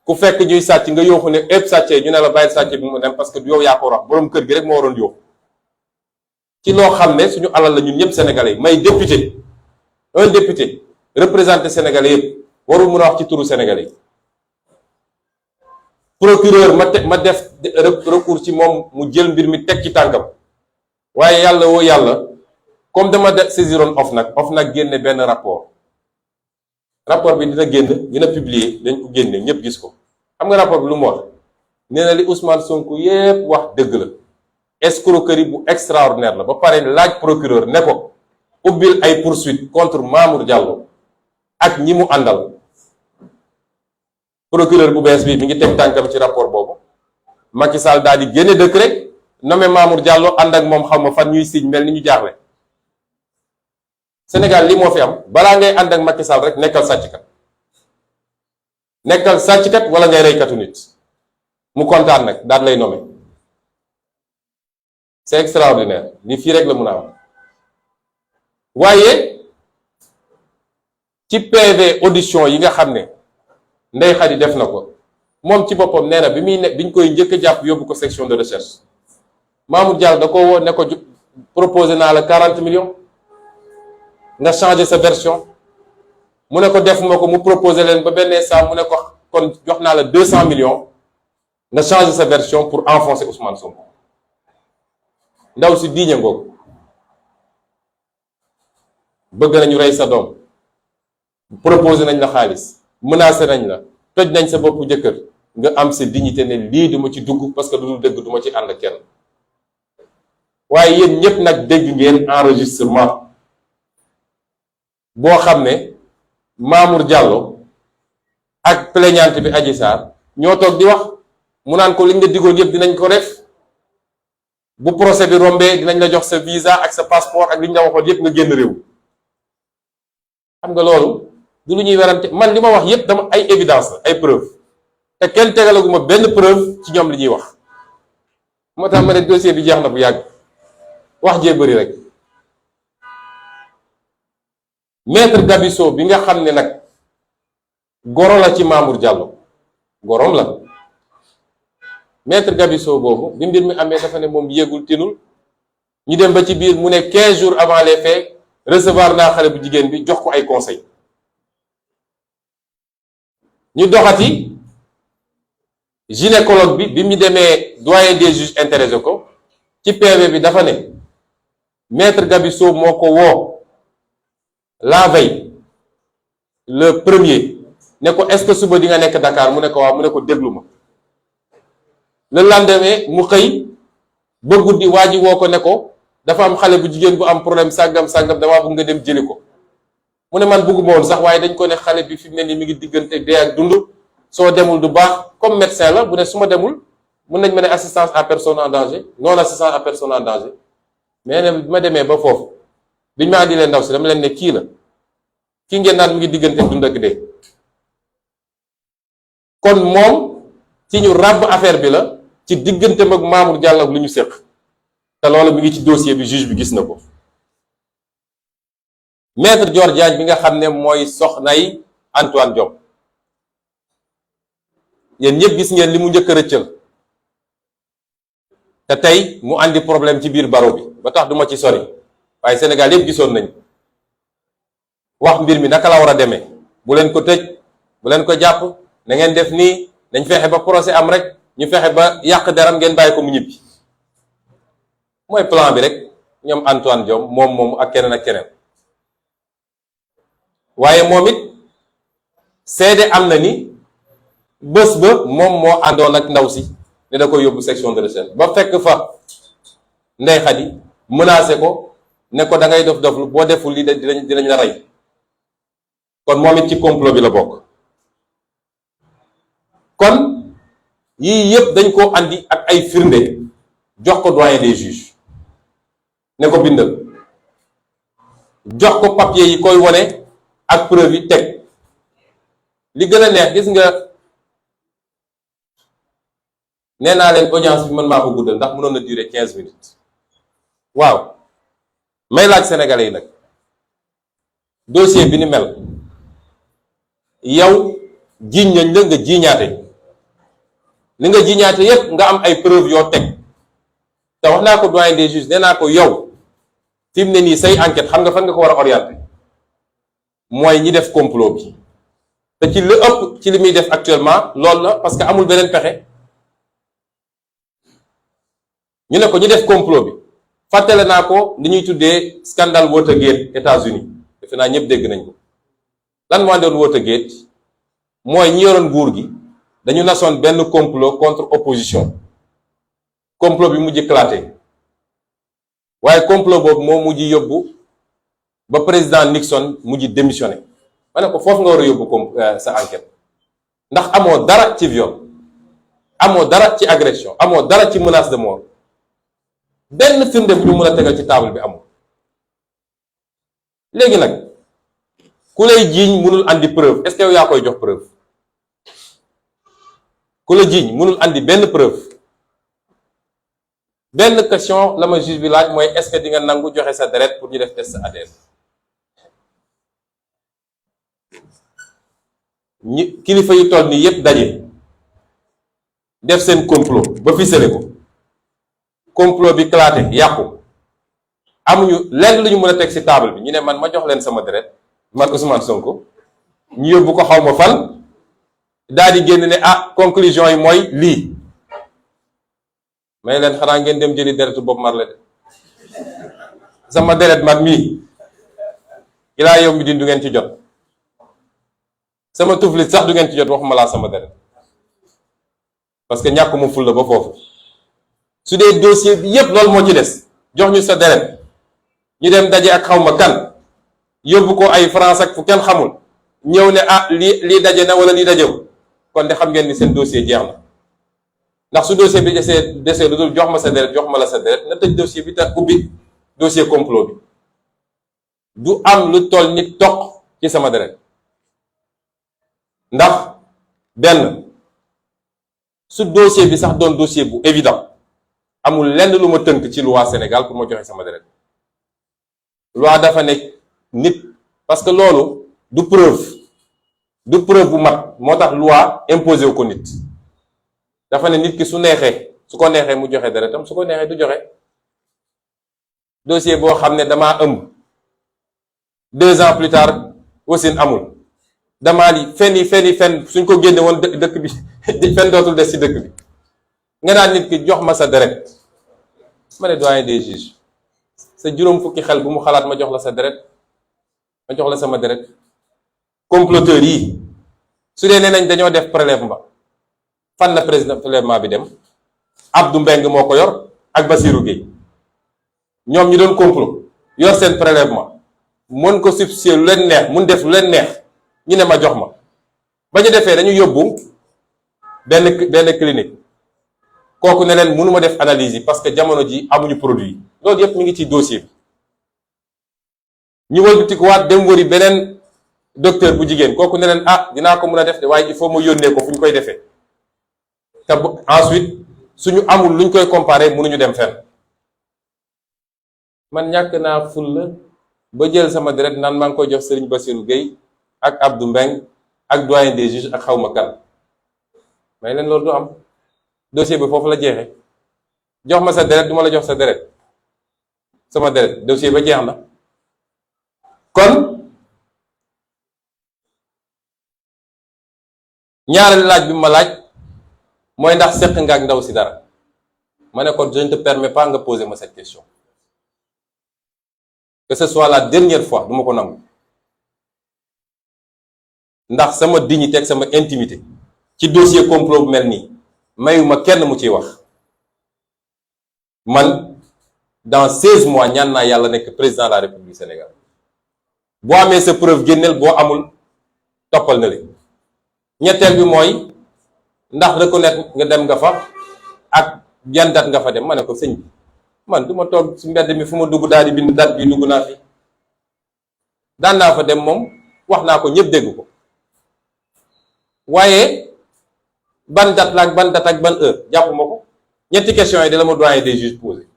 ku fekk ñuy sàcc nga yooxu ne ëpp sàccee ñu ne la bàyyil sàcc bi mu dem parce que yow yaa ko wax boroom kër gi rek moo waroon yooxu ci loo xam ne suñu alal la ñun ñëpp sénégalais yi. may député, un député représenté sénégalais yëpp warul mun a wax ci turu sénégalais yi. procureur ma def recours ci moom mu jël mbir mi teg ci tànkam waaye yàlla woo yàlla comme dama saisiroon OFNAC génne benn rapport bi dina génn dina publier dañ ko génne ñëpp gis ko. xam nga rapport bi lu mu wax nee na li Ousmane Sonko yépp wax dëgg la escroquerie bu extraordinaire la ba pare laaj procureur ne ko ubbil ay poursuite contre Mamour Diallo ak ñi mu àndal. procureur bu bees bi mi ngi teg tànkam ci rapport boobu Macky Sall daal di génne décret nommé Mamour Diallo ànd ak moom xam ma fan ñuy signe mel ni ñu jaaxle. Sénégal li moo fi am balaa ngay ànd ak Macky Sall rek nekkal sàcckat wala ngay reykatu nit mu kontaan nag daal lay nommé. c'est extraordinaire li fii rek la mun a am waaye ci PV audition yi nga xam ne Ndeye Khady def na ko moom ci boppam nee na biñ koy njëkk a jàpp yóbbu ko section de recherche Mamour Diallo da ko woo ne ko proposé naa la 40 millions nga changé sa version mu ne ko defuma ko mu proposé leen ba benn saa mu ne ko kon jox naa la 200 millions nga changé sa version pour enfoncer Ousmane Sonko. ndaw si diiñe ngoog bëgg nañu rey sa doom proposé nañ la xaalis menacé nañ la toj nañ sa boppu jëkkër nga am sa dignité ne lii duma ci dugg parce que du dëgg duma ci ànd kenn. waaye yéen ñëpp nag dégg ngeen enregistrement boo xam ne Mamour Diallo ak plaignante bi Adji Sarr ñoo toog di wax mu naan ko liñ la digoon yëpp dinañ ko def bu procès bi rombee dinañ la jox sa visa ak sa passeport ak li ñu la waxoon yëpp nga génn réew. xam nga loolu du lu ñuy werante man li ma wax yëpp dama ay évidence la ay preuve te kenn tegalaguma benn preuve ci ñoom li ñuy wax moo tax ma ne dossier bi jeex na bu yàgg wax jee bëri rek. maître Gabisso bi nga xam ne nag goro la ci Mamour Diallo gorom la maître Gabisso boobu bi mbir mi amee dafa ne moom yéegul tinul ñu dem ba ci biir mu ne 15 jours avant les faits recevoir naa xale bu jigéen bi jox ko ay conseil ñu doxati gynécologue bi mu demee doyen des juges intéressé ko ci PV bi dafa ne maître Gabisso moo ko woo la veille le premier ne ko est-ce que suba di nga nekk Dakar mu ne ko waaw mu ne ko déglu ma le lendemain mu xëy ba guddi waa ji woo ko ne ko dafa am xale bu jigéen bu am problème sàngam damaa bëgg nga dem jëli ko mu ne man bëgguma woon sax waaye dañ ko ne xale bi fi mu ne nii mi ngi diggante dee ak dund soo demul du baax comme médecin la bu ne su ma demul mun nañ ma ne assistance à personne en danger non assistance à personne en danger mais ne bi ma demee ba foofu biñ ma andi leen ndaw si dama leen ne kii la kii ngeen naan mi ngi diggante dund ak dee kon moom ci ñu ràbb affaire bi la ci diggante mag Mamour Diallo ak lu ñu séq te loolu mi ngi ci dossier bi juge bi gis na ko. maître Dior Diagne bi nga xam ne mooy soxnay Antoine Diome yéen ñëpp gis ngeen li mu njëkk a rëccal te tey mu andi problème ci biir baro bi ba tax duma ci sori waaye Sénégal yëpp gisoon nañ wax mbir mi naka la war a demee bu leen ko tëj bu leen ko jàpp na ngeen def nii dañ fexe ba procès am rek ñu fexe ba yàq deram ngeen bàyyi ko mu ñibbi mooy plan bi rek ñoom Antoine Diome moom ak keneen ak keneen waaye moom it seede am na ni bés ba moom moo àndoon ak ndaw si ne da koy yóbbu section de recherche ba fekk fa Ndeye Khady menacé ko ne ko da ngay dof boo deful lii dinañ la rey kon moom it ci complot bi la bokk kon yii yëpp dañ ko andi ak ay firnde jox ko doyen des juges ne ko bindal jox ko papier yi koy wone ak preuve yi teg li gën a neex gis nga nee naa leen audience bi mën maa ko guddal ndax mënoon na durer 15 minutes waaw may laaj sénégalais yi nag dossier bi ni mel yow jiiñ nañ la nga jiiñaate li nga jiiñaate yépp nga am ay preuve yoo teg te wax naa ko doyen des juges nee naa ko yow fi mu ne nii say enquête xam nga fan nga ko war a orienté mooy ñi def complot bi te ci lu ëpp ci li muy def actuellement loolu la parce que amul beneen pexe ñu ne ko ñi def complot bi fàttale naa ko li ñuy tuddee scandale Watergate États-Unis defe naa ñëpp dégg nañ ko lan moo doon Watergate mooy ñi yoroon nguur gi dañu nasoon benn complot contre opposition complot bi mujj éclaté waaye complot boobu moo mujj yóbbu ba président Nixon mujj démissionné ma ne ko foofu nga war a yóbbu sa enquête ndax amoo dara ci viol amoo dara ci agression amoo dara ci menace de mort benn firnde bu ñu mën a tegal ci table bi amul léegi nag ku lay jiiñ mënul andi preuve est-ce que yow yaa koy jox preuve ku la jiiñ mënul andi benn preuve benn question la ma juge bi laaj mooy est-ce que di nga nangu joxe sa deret pour ñu def test ADN ñi kilifa yu toll nii yépp daje def seen complot ba ficelé ko complot bi éclaté yàqu amuñu lenn lu ñu mën a teg ci table bi ñu ne man ma jox leen sama deret man Ousmane Sonko ñu yóbbu ko xaw ma fan daal di génn ne conclusion yi mooy lii may leen xanaa ngeen dem jëli deretu Bob Marley de sama deret man mii ilaa yow mi di du ngeen ci jot sama tuflit sax du ngeen ci jot waxuma laa sama deret parce que ñàkk mu ful la ba foofu su dee dossier bi yépp loolu moo ci des jox ñu sa deret ñu dem daje ak xawma kan yóbbu ko ay France ak fu kenn xamul ñëw ne lii daje na wala lii dajew kon de xam ngeen ni seen dossier jeex na ndax su dossier bi desee lu dul jox ma sa deret jox ma la sa deret na tëj dossier bi te ubbi dossier complot bi du am lu toll nit toq ci sama deret ndax benn su dossier bi sax doon dossier bu évident amul lenn lu ma tënk ci loi Sénégal pour ma joxe sama deret loi dafa nekk nit parce que loolu du preuve bu mat moo tax loi imposé wu ko nit dafa ne nit ki su ko neexee mu joxe deretam su ko neexee du joxe dossier boo xam ne damaa ëmb 2 ans plus tard wasin amul damaa li fen suñ ko génne woon dëkk bi fen dootul des ci dëkk bi nga daan nit ki jox ma sa deret ma ne doyen des juges sa juróom fukki xel bu mu xalaat ma jox la sa deret ma jox la sama deret comploteurs yi su dee nee nañ dañoo def prélèvement fan la président prélèvement bi dem Abdou Mbeng moo ko yor ak Bassirou Gueye ñoom ñi doon complot yor seen prélèvement mën ko substituer lu leen neex mun def lu leen neex ñu ne ma jox ma ba ñu defee dañu yóbbu benn clinique kooku ne leen mënuma def analyse yi parce que jamono ji amuñu produit yi loolu yépp mi ngi ci dossier bi ñu wëlbatikuwaat dem wëri beneen docteur bu jigéen kooku ne leen dinaa ko mën a def de waaye il faut ma yónnee ko fu ñu koy defee te ensuite suñu amul luñ koy comparer mënuñu dem fenn man ñàkk naa fulla ba jël sama deret naan maa ngi koy jox Serigne Bassirou Gueye ak Abdou Mbeng ak doyen des juges ak xawma kan may leen loolu du am dossier bi foofu la jeexee jox ma sa deret du ma la jox sa deret sama deret dossier ba jeex na kon ñaareelu laaj bi ma laaj mooy ndax seq nga ak ndaw si dara ma ne ko je ne te permets pas nga poser ma cette question que ce soit la dernière fois du ma ko nangu ndax sama dignité ak sama intimité ci dossier complot bu mel nii mayuma kenn mu ciy wax man dans 16 mois ñaan naa yàlla nekk président de la République du Sénégal boo amee sa preuve génneel boo amul toppal na leen ñetteel bi mooy ndax reconnaître nga dem nga fa ak yan date nga fa dem ma ne ko sëñ bi man du ma toog ci mbedd mi fu ma dugg daal di bind date bi dugg naa fi daan naa fa dem moom wax naa ko ñëpp dégg ko waaye ban date la ak ban date ak ban heure jàpp ma ko ñetti questions yi de la ma doyen des juges posé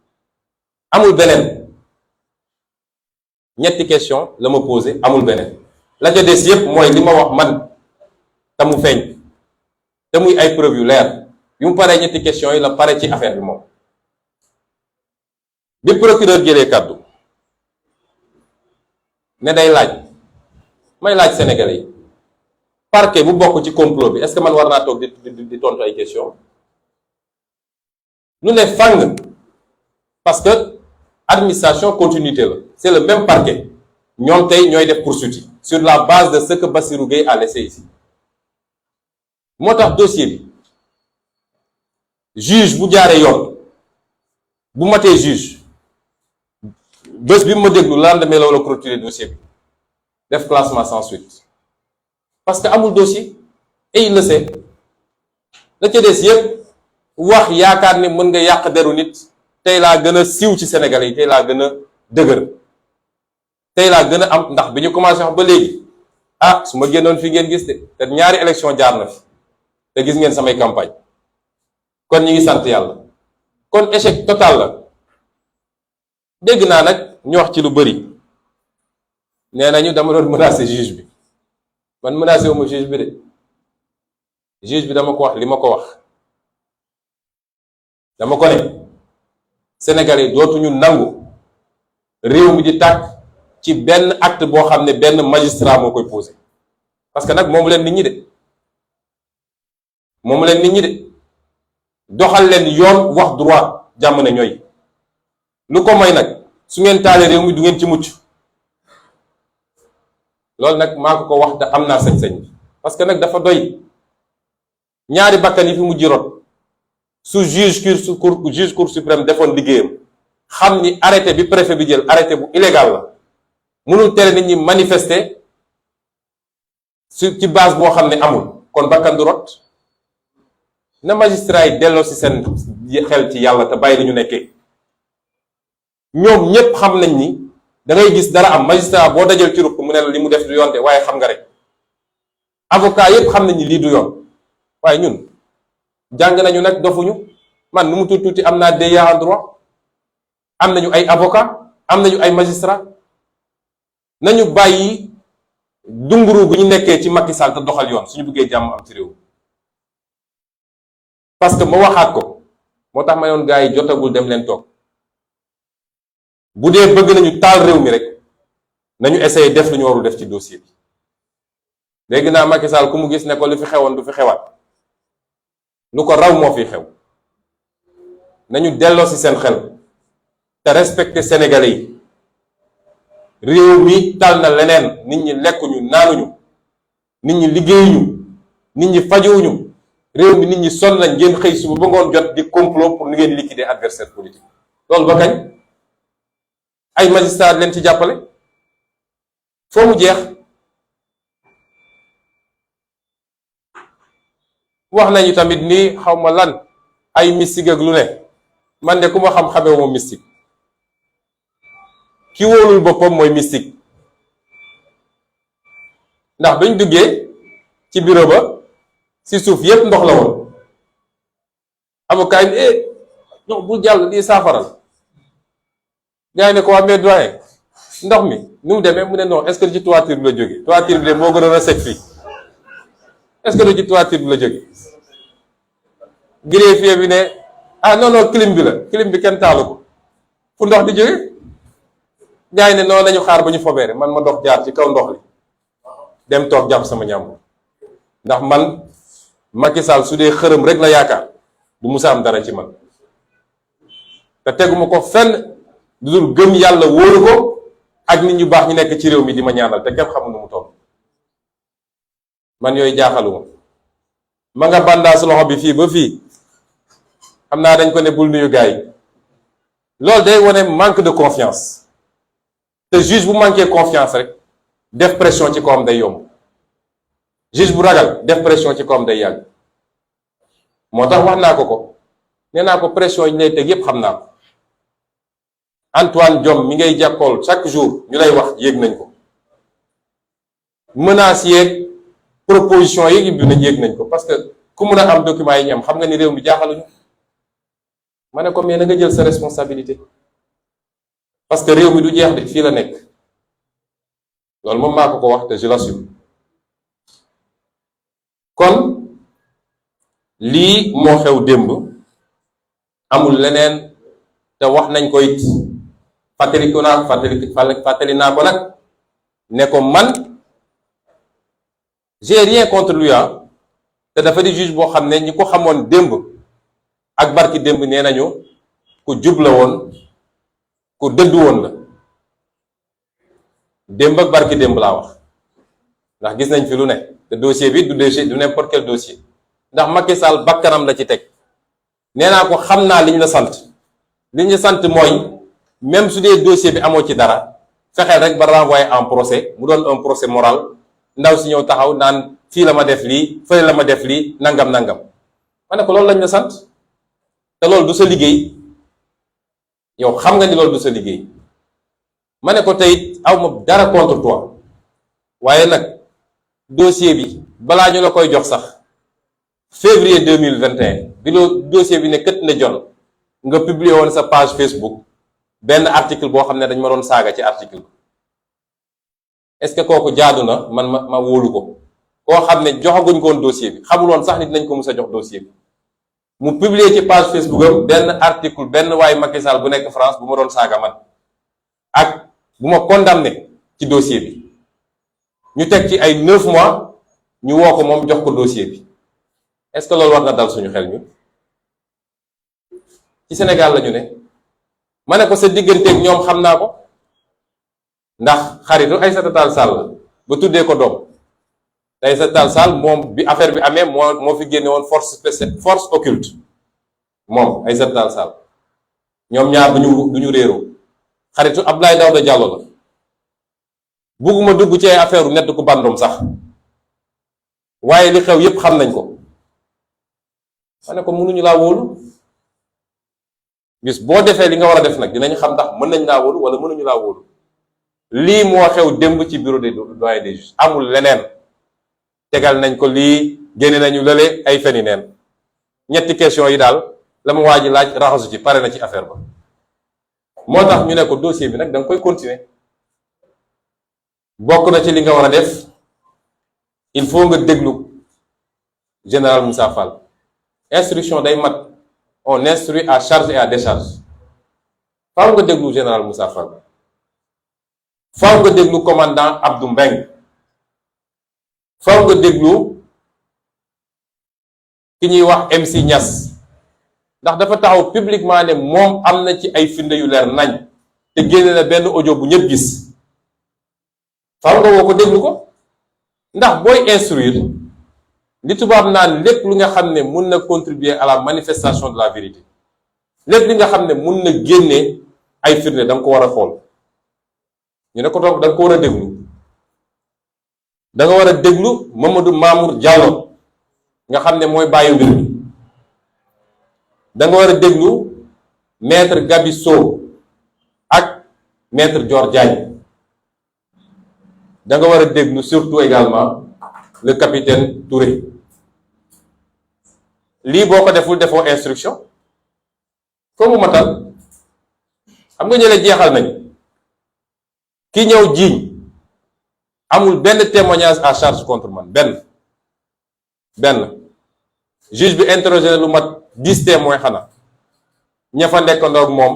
amul beneen ñetti question la ma posé amul beneen la ca des yépp mooy li ma wax man te mu feeñ te muy ay preuve yu leer yu mu paree ñetti question yi la pare ci affaire bi moom. bi procureur jëlee kàddu ne day laaj may laaj Sénégalais yi parquet bu bokk ci complot bi est-ce que man war naa toog di tontu ay question lu ne fàng parce que administration continuité la c'est le même parquet ñoom tey ñooy def poursuite yi sur la base de ce que Bassirou Gueye a laissé ici moo tax dossier bi juge bu jaaree yoon bu matee juge bés bi mu ma déglu lendemain la wala clôturer dossier bi def classement sans suite parce que amul dossier et il le sait la ca des yépp wax yaakaar ni mën nga yàq deru nit tey laa gën a siiw ci Sénégalais yi tey laa gën a dëgër tey laa gën a am ndax bi ñu commencé wax ba léegi su ma génnoon fi ngeen gis de te ñaari élection jaar na fi te gis ngeen samay campagne kon ñi ngi sant yàlla kon échec total la dégg naa nag ñu wax ci lu bari nee nañu dama doon menacer juge bi man menacé wu ma juge bi de juge bi dama ko wax li ma ko wax dama ko ne Sénégalais dootuñu nangu réew mi di tàkk ci benn acte boo xam ne benn magistrat moo koy posé parce que nag moomu leen nit ñi de moomu leen nit ñi de doxal leen yoon wax droit jàmm ne ñooy lu ko may nag su ngeen taalee réew mi du ngeen ci mucc loolu nag maa ko wax te am naa sañ-sañ parce que nag dafa doy ñaari bakkan yi fi mujj rot su juge cour suprême defoon liggéeyam xam ni arrêté bi préfet bi jël arrêté bu illégal la mënul tere nit ñi manifester ci base boo xam ne amul kon bakkan du rot na magistrat yi delloo ci seen xel ci yàlla te bàyyi li ñu nekkee ñoom ñépp xam nañ ni da ngay gis dara am magistrat boo dajal ci ruq mu ne la li mu def du yoon de waaye xam nga rek avocat yépp xam nañ ni lii du yoon waaye ñun jàng nañu nag dofuñu man nu mu tuuti am naa DEA en droit am nañu ay avocat am nañu ay magistrat nañu bàyyi dunguru gu ñu nekkee ci Macky Sall te doxal yoon suñu bëggee jàmm am ci réew parce que ma waxaat ko moo tax ma yoon gars yi jotagul dem leen toog bu dee bëgg nañu taal réew mi rek nañu essayer def lu ñu warul def ci dossier bi léegi naa Macky Sall ku mu gis ne ko lu fi xewoon du fi xewaat lu ko raw moo fi xew nañu delloo ci seen xel te respecter Sénégalais yi réew mi tal na leneen nit ñi lekkuñu naanuñu nit ñi liggéeyuñu nit ñi fajuwuñu réew mi nit ñi sonn nañ ngeen xëy suba ba ngoon jot di complot pour ni ngeen liquider adversaire politique loolu ba kañ ay magistrat leen ci jàppale foo mu jeex wax nañu tamit ni xawma lan ay mystique ak lu ne man de ku ma xam-xamee moom mystique ki wóolul boppam mooy mystique ndax bañ duggee ci bureau ba ci suuf yépp ndox la woon avocat yi non bul jàll lii saafaral gars yi ne ko waa mais doyen ndox mi nu mu demee mu ne non est-ce que ci toiture bi la jógee toiture bi de moo gënoon a sec fii est-ce que du ci toiture bi la jógee greffier bi ne non clim bi la clim bi kenn taalu ko fu ndox di jóge gars yi ne noonu nañu xaar ba ñu fobeere man ma dox jaar ci kaw ndox li dem toog jàpp sama ñàmbur ndax man Macky Sall su dee xërëm rek la yaakaar du musa am dara ci man te teguma ko fenn du dul gëm yàlla wóoru ko ak nit ñu baax ñu nekk ci réew mi di ma ñaanal te kenn xamul nu mu toll man yooyu jaaxaluma ma nga bandaa su loxo bi fii ba fii xam naa dañ ko ne bul nuyu gars yi loolu day wane manque de confiance te juge bu manqué confiance rek def pression ci kawam day yomb juge bu ragal def pression ci kawam day yàgg moo tax wax naa ko nee naa ko pression yi ñu lay teg yépp xam naa ko Antoine Diome mi ngay jàppool chaque jour ñu lay wax yéeg nañ ko menaces yeeg proposition yeeg yëpp nañ yéeg nañ ko parce que ku mun a am document yi ñu am xam nga ni réew mi jaaxaluñu ma ne ko mais na nga jël sa responsabilité parce que réew mi du jeex de fii la nekk loolu moom maa ko wax te je l'assume. kon lii moo xew démb amul leneen te wax nañ ko it fàttali naa ko nag ne ko man j'ai rien contre lui te dafa di juge boo xam ne ñi ko xamoon démb ak barki démb nee nañu ku jub la woon ku dëddu woon la démb ak barki démb laa wax ndax gis nañ fi lu ne te dossier bi du n'importe quel dossier ndax Macky Sall bakkanam la ci teg nee naa ko xam naa liñ la sant mooy même su dee dossier bi amoo ci dara fexeel rek ba renvoyer en procès mu doon un procès moral ndaw si ñëw taxaw naan fii la ma def lii fële la ma def lii nangam ma ne ko loolu lañ la sant te loolu du sa liggéey yow xam nga ni loolu du sa liggéey ma ne ko tey aw ma dara contre toi waaye nag dossier bi balaa ñu la koy jox sax février 2021 bi loo dossier bi ne kët na jon nga publier woon sa page Facebook benn article boo xam ne dañ ma doon saaga ci article est-ce que kooku jaadu na man ma wóolu ko koo xam ne joxaguñ ko woon dossier bi xamuloon sax nit nañ ko mus a jox dossier bi mu publier ci page Facebook am benn article benn waaye Macky Sall bu nekk France bu ma doon saaga man ak bu ma condamné ci dossier bi ñu teg ci ay 9 mois ñu woo ko moom jox ko dossier bi est-ce que loolu war na dal suñu xel ñu ci Sénégal la ñu ne ma ne ko sa digganteeg ñoom xam naa ko ndax xaritu Aïssata Tall Sall ba tuddee ko doom te Aïssata Tall Sall moom bi affaire bi amee moo fi génne woon force occulte moom Aïssata Tall Sall ñoom ñaar duñu réeroo xaritu Abdoulaye Daouda Diallo la bugguma dugg ci ay affaire u nett ku bandum sax waaye li xew yépp xam nañ ko ma ne ko mënuñu laa wóolu bis boo defee li nga war a def nag dinañ xam ndax mën nañ laa wóolu wala mënuñu laa wóolu lii moo xew démb ci bureau des doyens des juges amul leneen tegal nañ ko lii génne nañu lële ay feni neen ñetti question yi daal la ma waa ji laaj raxasu ci pare na ci affaire ba moo tax ñu ne ko dossier bi nag da nga koy continuer bokk na ci li nga war a def il faut nga déglu général Moussa Fall instruction day mat on instruit à charge et à décharge faaw nga déglu général Moussa Fall faaw nga déglu commandant Abdou Mbeng faaw nga déglu ki ñuy wax MC Niass ndax dafa taxaw publiquement ne moom am na ci ay firnde yu leer nañ te génne na benn audio bu ñëpp gis faaw nga woo ko déglu ko ndax booy instruire li tubaab naan lépp lu nga xam ne mun na contribuer à la manifestation de la vérité lépp li nga xam ne mun na génne ay firnde da nga ko war a xool ñu ne ko toog da nga ko war a déglu da nga war a déglu Mamadou Mamour Diallo nga xam ne mooy bàyyi mbir mi da nga war a déglu maître Gabi Sow ak maître Dior Diagne da nga war a déglu surtout également le capitaine Touré lii boo ko defoo instruction foo mu matal xam nga ñële jeexal nañ ki ñëw jiiñ amul benn témoignage à charge contre man benn juge bi interrogé na lu mat 10 témoins xanaa ña fa nekkandoo ak moom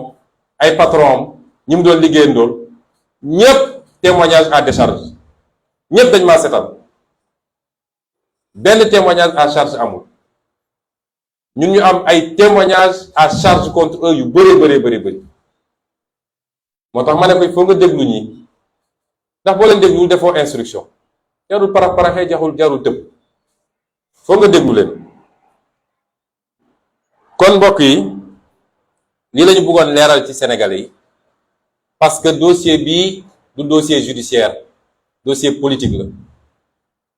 ay patron am ñi mu doon liggéeyandool ñépp témoignage à décharge ñépp dañ maa setal benn témoignage à charge amul ñun ñu am ay témoignage à charge contre eux yu bëri moo tax ma ne ko il faut nga déglu ñi ndax boo leen dégluwul defoo instruction jarul paraxee jarul tëb foo nga déglu leen kon mbokk yi lii lañu bëggoon leeral ci Sénégalais yi parce que dossier bii du dossier judiciaire dossier politique la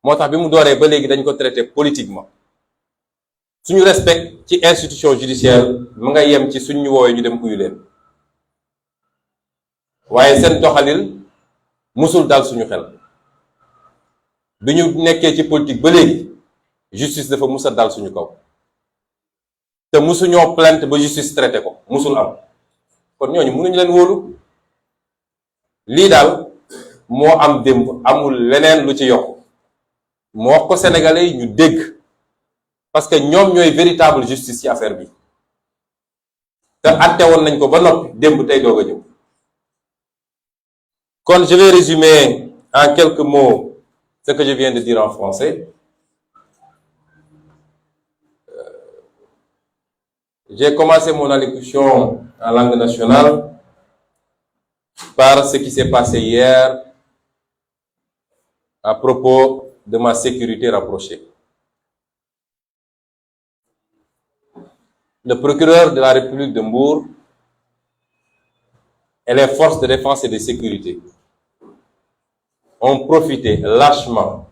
moo tax bi mu dooree ba léegi dañ ko traité politiquement suñu respect ci institution judiciaire mu nga yem ci suñu woowee ñu dem uyu leen waaye seen doxalin musul dal suñu xel bi ñu nekkee ci politique ba léegi justice dafa mus a dal suñu kaw te musuñoo plainte ba justice traité ko musul am kon ñooñu mënuñu leen wóolu lii daal moo am démb, amul leneen lu ci yokk moo wax ko sénégalais yi ñu dégg parce que ñoom ñooy véritable justice ci affaire bi te atte woon nañ ko ba noppi démb tey doog a ñëw. Kon je vais résumer en quelques mots ce que je viens de dire en français. J'ai commencé mon allocution en langue nationale par ce qui s'est passé hier à propos de ma sécurité rapprochée. Le procureur de la République de Mbour et les forces de défense et de sécurité ont profité lâchement,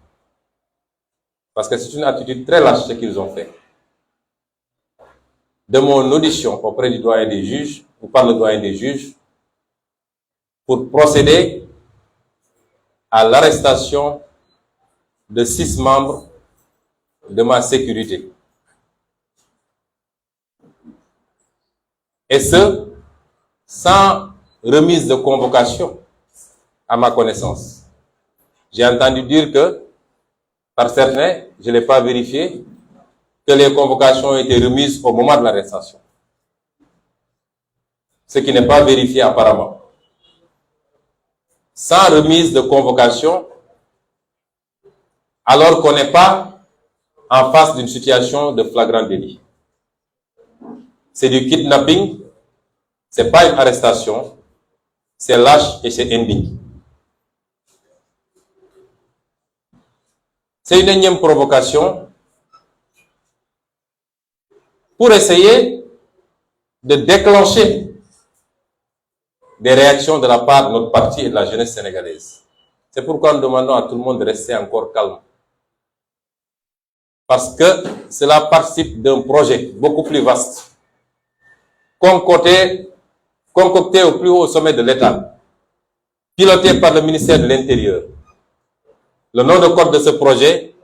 parce que c'est une attitude très lâche ce qu'ils ont fait, de mon audition auprès du doyen des juges, ou par le doyen des juges, pour procéder à l'arrestation de 6 membres de ma sécurité. Et ce, sans remise de convocation à ma connaissance. J'ai entendu dire que, par certains, je ne l'ai pas vérifié, que les convocations ont été remises au moment de l'arrestation. Ce qui n'est pas vérifié apparemment. Sans remise de convocation, alors qu'on n'est pas en face d'une situation de flagrant délit. C'est du kidnapping, c'est pas une arrestation, c'est lâche et c'est indigne. C'est une énième provocation pour essayer de déclencher des réactions de la part de notre parti et de la jeunesse sénégalaise. C'est pourquoi nous demandons à tout le monde de rester encore calme. Parce que cela participe d'un projet beaucoup plus vaste, concocté au plus haut sommet de l'État, piloté par le ministère de l'Intérieur. Le nom de code de ce projet,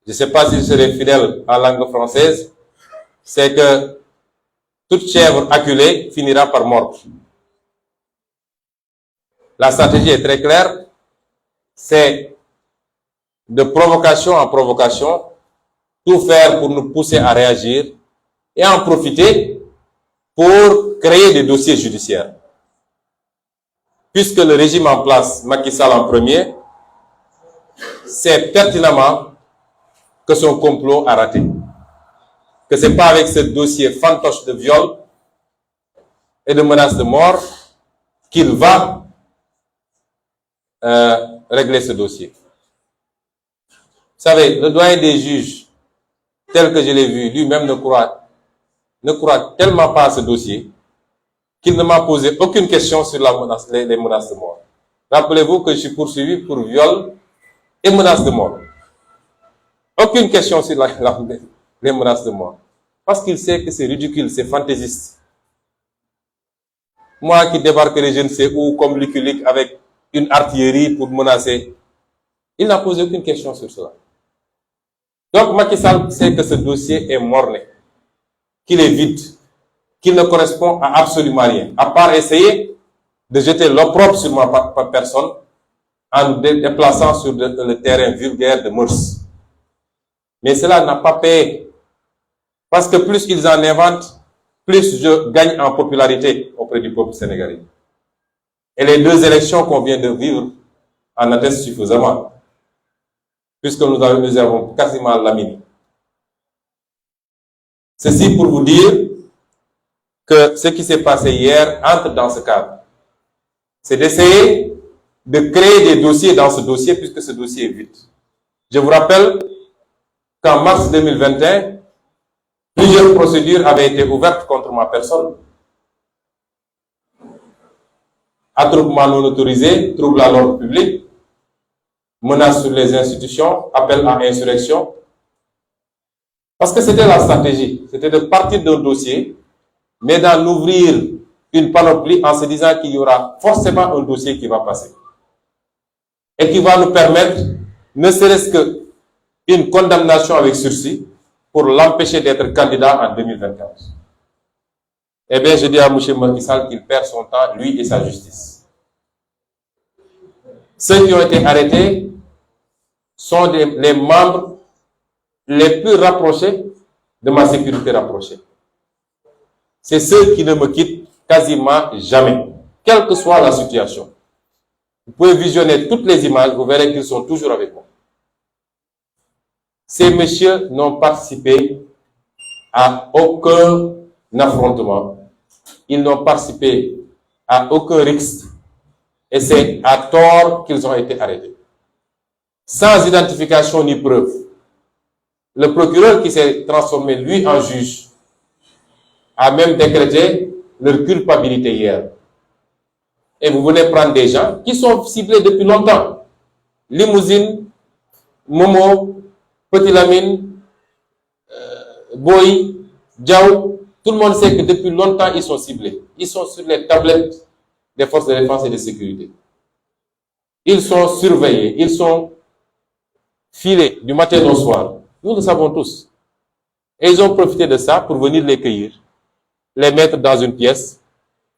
je ne sais pas si je serai fidèle en langue française, c'est que toute chèvre acculée finira par mordre. La stratégie est très claire, c'est de provocation en provocation, tout faire pour nous pousser à réagir et en profiter pour créer des dossiers judiciaires. Puisque le régime en place, Macky Sall en premier, sait pertinemment que son complot a raté. Que ce n'est pas avec ce dossier fantoche de viol et de menace de mort qu'il va régler ce dossier. Vous savez, le doyen des juges, tel que je l'ai vu, lui-même ne croit tellement pas à ce dossier qu'il ne m'a posé aucune question sur les menaces de mort. Rappelez-vous que je suis poursuivi pour viol et menaces de mort. Aucune question sur les menaces de mort. Parce qu'il sait que c'est ridicule, c'est fantaisiste. Moi qui débarquerai je ne sais où comme Lucky Luke avec une artillerie pour menacer, il n'a posé aucune question sur cela. Donc Macky Sall sait que ce dossier est morné, qu'il est vide, qu'il ne correspond à absolument rien, à part essayer de jeter l'opprobre sur ma personne en nous déplaçant sur le terrain vulgaire de mœurs. Mais cela n'a pas payé. Parce que plus ils en inventent, plus je gagne en popularité auprès du peuple sénégalais. Et les 2 élections qu'on vient de vivre en attestent suffisamment. Puisque nous avons quasiment laminé. Ceci pour vous dire que ce qui s'est passé hier entre dans ce cadre. C'est d'essayer de créer des dossiers dans ce dossier puisque ce dossier est vide. Je vous rappelle qu'en mars 2021, plusieurs procédures avaient été ouvertes contre ma personne. Attroupement non autorisé, trouble à l'ordre public, menace sur les institutions, appel à insurrection. Parce que c'était la stratégie, c'était de partir d'un dossier, mais d'en ouvrir une panoplie en se disant qu'il y aura forcément un dossier qui va passer. Et qui va nous permettre, ne serait-ce qu'une condamnation avec sursis, pour l'empêcher d'être candidat en 2024. Eh bien, je dis à M. Macky Sall qu'il perd son temps, lui et sa justice. Ceux qui ont été arrêtés sont les membres les plus rapprochés de ma sécurité rapprochée. C'est ceux qui ne me quittent quasiment jamais, quelle que soit la situation. Vous pouvez visionner toutes les images, vous verrez qu'ils sont toujours avec moi. Ces messieurs n'ont participé à aucun affrontement. Ils n'ont participé à aucun risque. Et c'est à tort qu'ils ont été arrêtés. Sans identification ni preuve. Le procureur qui s'est transformé, lui, en juge, a même décrété leur culpabilité hier. Et vous venez prendre des gens qui sont ciblés depuis longtemps. Limousine, Momo, Petit Lamine, Boy, Diaw, tout le monde sait que depuis longtemps ils sont ciblés. Ils sont sur les tablettes des forces de défense et de sécurité. Ils sont surveillés, ils sont filés du matin au soir. Nous le savons tous. Et ils ont profité de ça pour venir les cueillir, les mettre dans une pièce,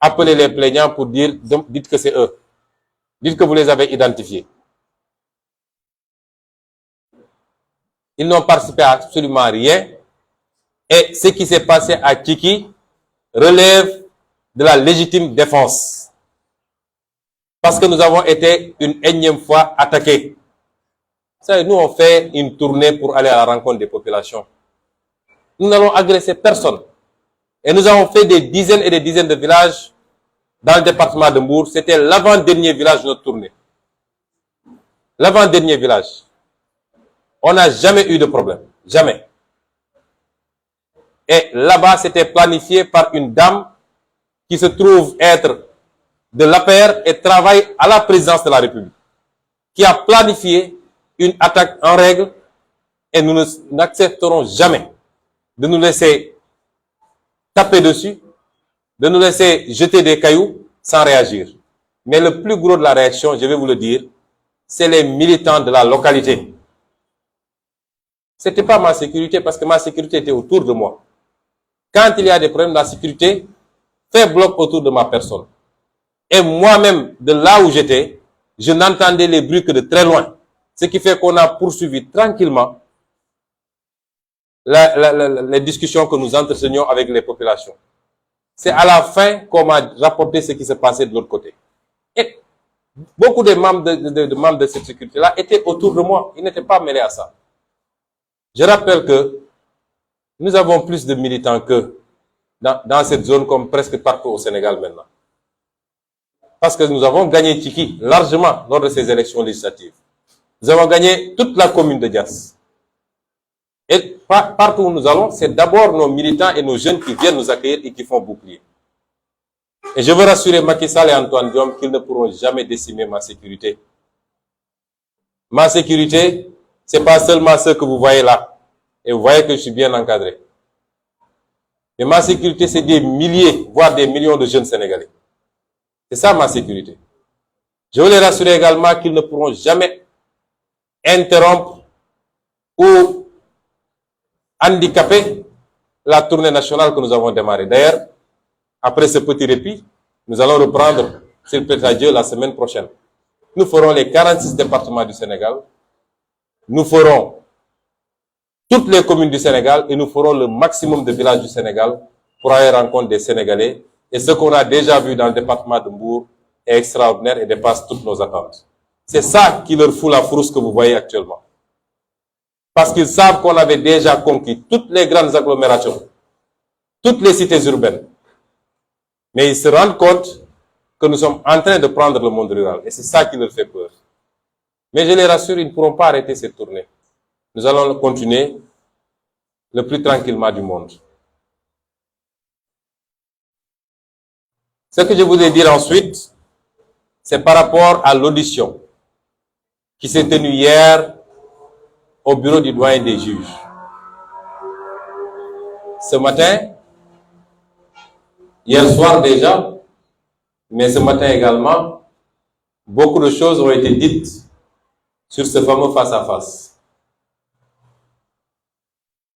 appeler les plaignants pour dire, dites que c'est eux. Dites que vous les avez identifiés. Ils n'ont participé à absolument rien. Et ce qui s'est passé à Kiki relève de la légitime défense. Parce que nous avons été une énième fois attaqués. Vous savez, nous, on fait une tournée pour aller à la rencontre des populations. Nous n'allons agresser personne. Et nous avons fait des dizaines et des dizaines de villages dans le département de Mbour. C'était l'avant-dernier village de notre tournée. L'avant-dernier village. On n'a jamais eu de problème. Jamais. Et là-bas, c'était planifié par une dame qui se trouve être de l'APR et travaille à la présidence de la République, qui a planifié une attaque en règle, et nous n'accepterons jamais de nous laisser taper dessus, de nous laisser jeter des cailloux sans réagir. Mais le plus gros de la réaction, je vais vous le dire, c'est les militants de la localité. C'était pas ma sécurité, parce que ma sécurité était autour de moi. Quand il y a des problèmes, la sécurité fait bloc autour de ma personne. Et moi-même, de là où j'étais, je n'entendais les bruits que de très loin. Ce qui fait qu'on a poursuivi tranquillement les discussions que nous entretenions avec les populations. C'est à la fin qu'on m'a rapporté ce qui se passait de l'autre côté. Et beaucoup de membres de cette sécurité-là étaient autour de moi. Ils n'étaient pas mêlés à ça. Je rappelle que nous avons plus de militants que dans cette zone, comme presque partout au Sénégal maintenant. Parce que nous avons gagné Tiki largement lors de ces élections législatives. Nous avons gagné toute la commune de Diass. Et partout où nous allons, c'est d'abord nos militants et nos jeunes qui viennent nous accueillir et qui font bouclier. Et je veux rassurer Macky Sall et Antoine Diome qu'ils ne pourront jamais décimer ma sécurité. Ma sécurité, c'est pas seulement ce que vous voyez là. Et vous voyez que je suis bien encadré. Mais ma sécurité, c'est des milliers, voire des millions de jeunes Sénégalais. C'est ça ma sécurité. Je veux les rassurer également qu'ils ne pourront jamais interrompre ou handicaper la tournée nationale que nous avons démarrée. D'ailleurs, après ce petit répit, nous allons reprendre, s'il plaît à Dieu, la semaine prochaine. Nous ferons les 46 départements du Sénégal. Nous ferons toutes les communes du Sénégal et nous ferons le maximum de villages du Sénégal pour aller rencontrer des Sénégalais. Et ce qu'on a déjà vu dans le département de Mbour est extraordinaire et dépasse toutes nos attentes. C'est ça qui leur fout la frousse que vous voyez actuellement. Parce qu'ils savent qu'on avait déjà conquis toutes les grandes agglomérations, toutes les cités urbaines. Mais ils se rendent compte que nous sommes en train de prendre le monde rural. Et c'est ça qui leur fait peur. Mais je les rassure, ils ne pourront pas arrêter cette tournée. Nous allons continuer le plus tranquillement du monde. Ce que je voulais dire ensuite, c'est par rapport à l'audition qui s'est tenue hier au bureau du doyen des juges. Ce matin, hier soir déjà, mais ce matin également, beaucoup de choses ont été dites sur ce fameux face-à-face.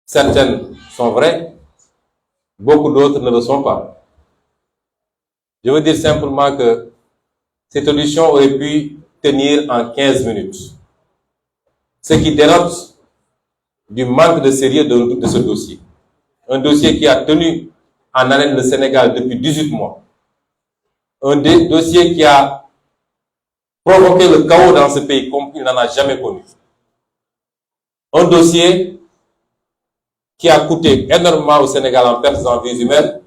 Certaines sont vraies, beaucoup d'autres ne le sont pas. Je veux dire simplement que cette audition aurait pu tenir en 15 minutes. Ce qui dénote du manque de sérieux de ce dossier. Un dossier qui a tenu en haleine le Sénégal depuis 18 mois. Un dossier qui a provoqué le chaos dans ce pays comme il n'en a jamais connu. Un dossier qui a coûté énormément au Sénégal en pertes en vies humaines,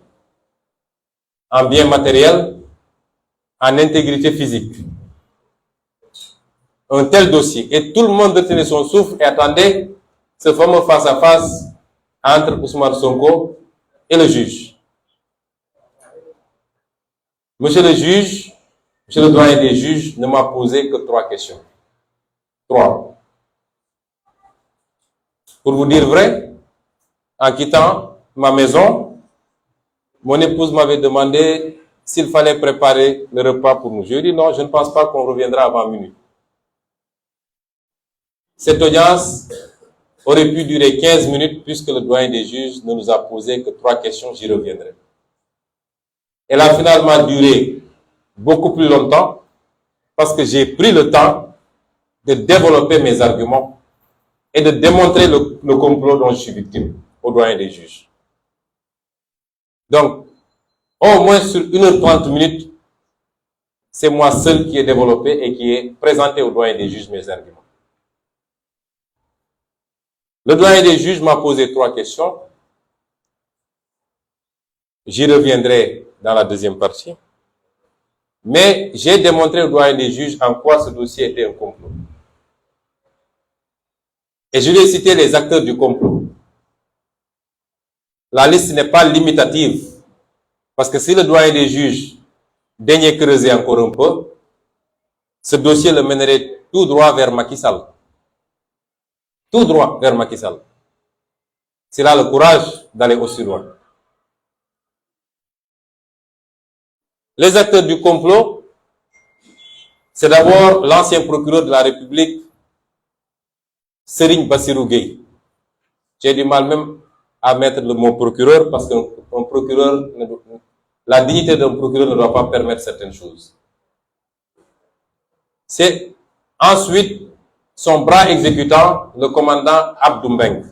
en biens matériels, en intégrité physique. Un tel dossier. Et tout le monde retenait son souffle et attendait ce fameux face-à-face entre Ousmane Sonko et le juge. Monsieur le juge, monsieur le doyen des juges, ne m'a posé que 3 questions. 3. Pour vous dire vrai, en quittant ma maison, mon épouse m'avait demandé s'il fallait préparer le repas pour nous. Je lui ai dit non, je ne pense pas qu'on reviendra avant minuit. Cette audience aurait pu durer 15 minutes puisque le doyen des juges ne nous a posé que 3 questions, j'y reviendrai. Elle a finalement duré beaucoup plus longtemps parce que j'ai pris le temps de développer mes arguments et de démontrer le complot dont je suis victime au doyen des juges. Donc, au moins sur 1h30 minutes, c'est moi seul qui ai développé et qui ai présenté au doyen des juges mes arguments. Le doyen des juges m'a posé 3 questions. J'y reviendrai dans la deuxième partie. Mais j'ai démontré au doyen des juges en quoi ce dossier était un complot. Et je lui ai cité les acteurs du complot. La liste n'est pas limitative. Parce que si le doyen des juges daignait creuser encore un peu, ce dossier le mènerait tout droit vers Macky Sall. Tout droit vers Macky Sall. S'il a le courage d'aller aussi loin. Les acteurs du complot, c'est d'abord l'ancien procureur de la République, Serigne Bassirou Gueye. J'ai du mal même à mettre le mot procureur parce qu'un procureur, la dignité d'un procureur ne doit pas permettre certaines choses. C'est ensuite son bras exécutant, le commandant Abdou Mbengue,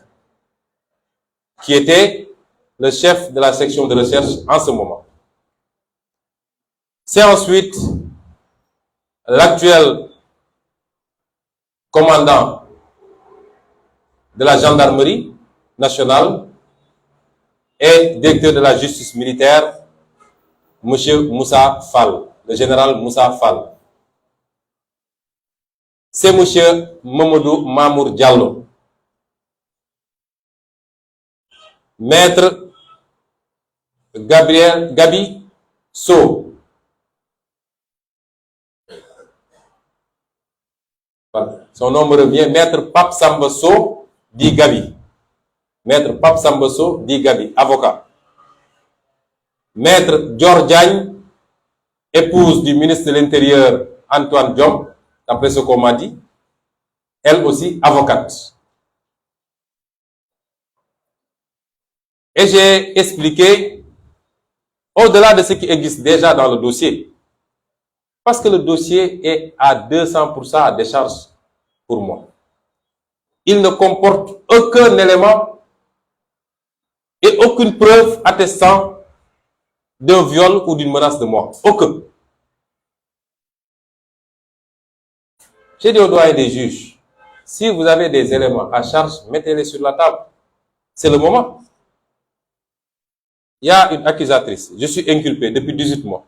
qui était le chef de la section de recherche en ce moment. C'est ensuite l'actuel commandant de la gendarmerie nationale et directeur de la justice militaire, M. Moussa Fall, le général Moussa Fall. C'est M. Mamadou Mamour Diallo, maître Gabi So, son nom me revient, maître Pape Samba So dit Gabi, maître Pape Samba So dit Gabi, avocat. Maître Dior Diagne, épouse du ministre de l'Intérieur Antoine Diome, d'après ce qu'on m'a dit, elle aussi avocate. Et j'ai expliqué, au-delà de ce qui existe déjà dans le dossier, parce que le dossier est à 200% à décharge pour moi. Il ne comporte aucun élément et aucune preuve attestant d'un viol ou d'une menace de mort. Aucun. J'ai dit au doyen des juges, si vous avez des éléments à charge, mettez-les sur la table. C'est le moment. Il y a une accusatrice. Je suis inculpé depuis 18 mois.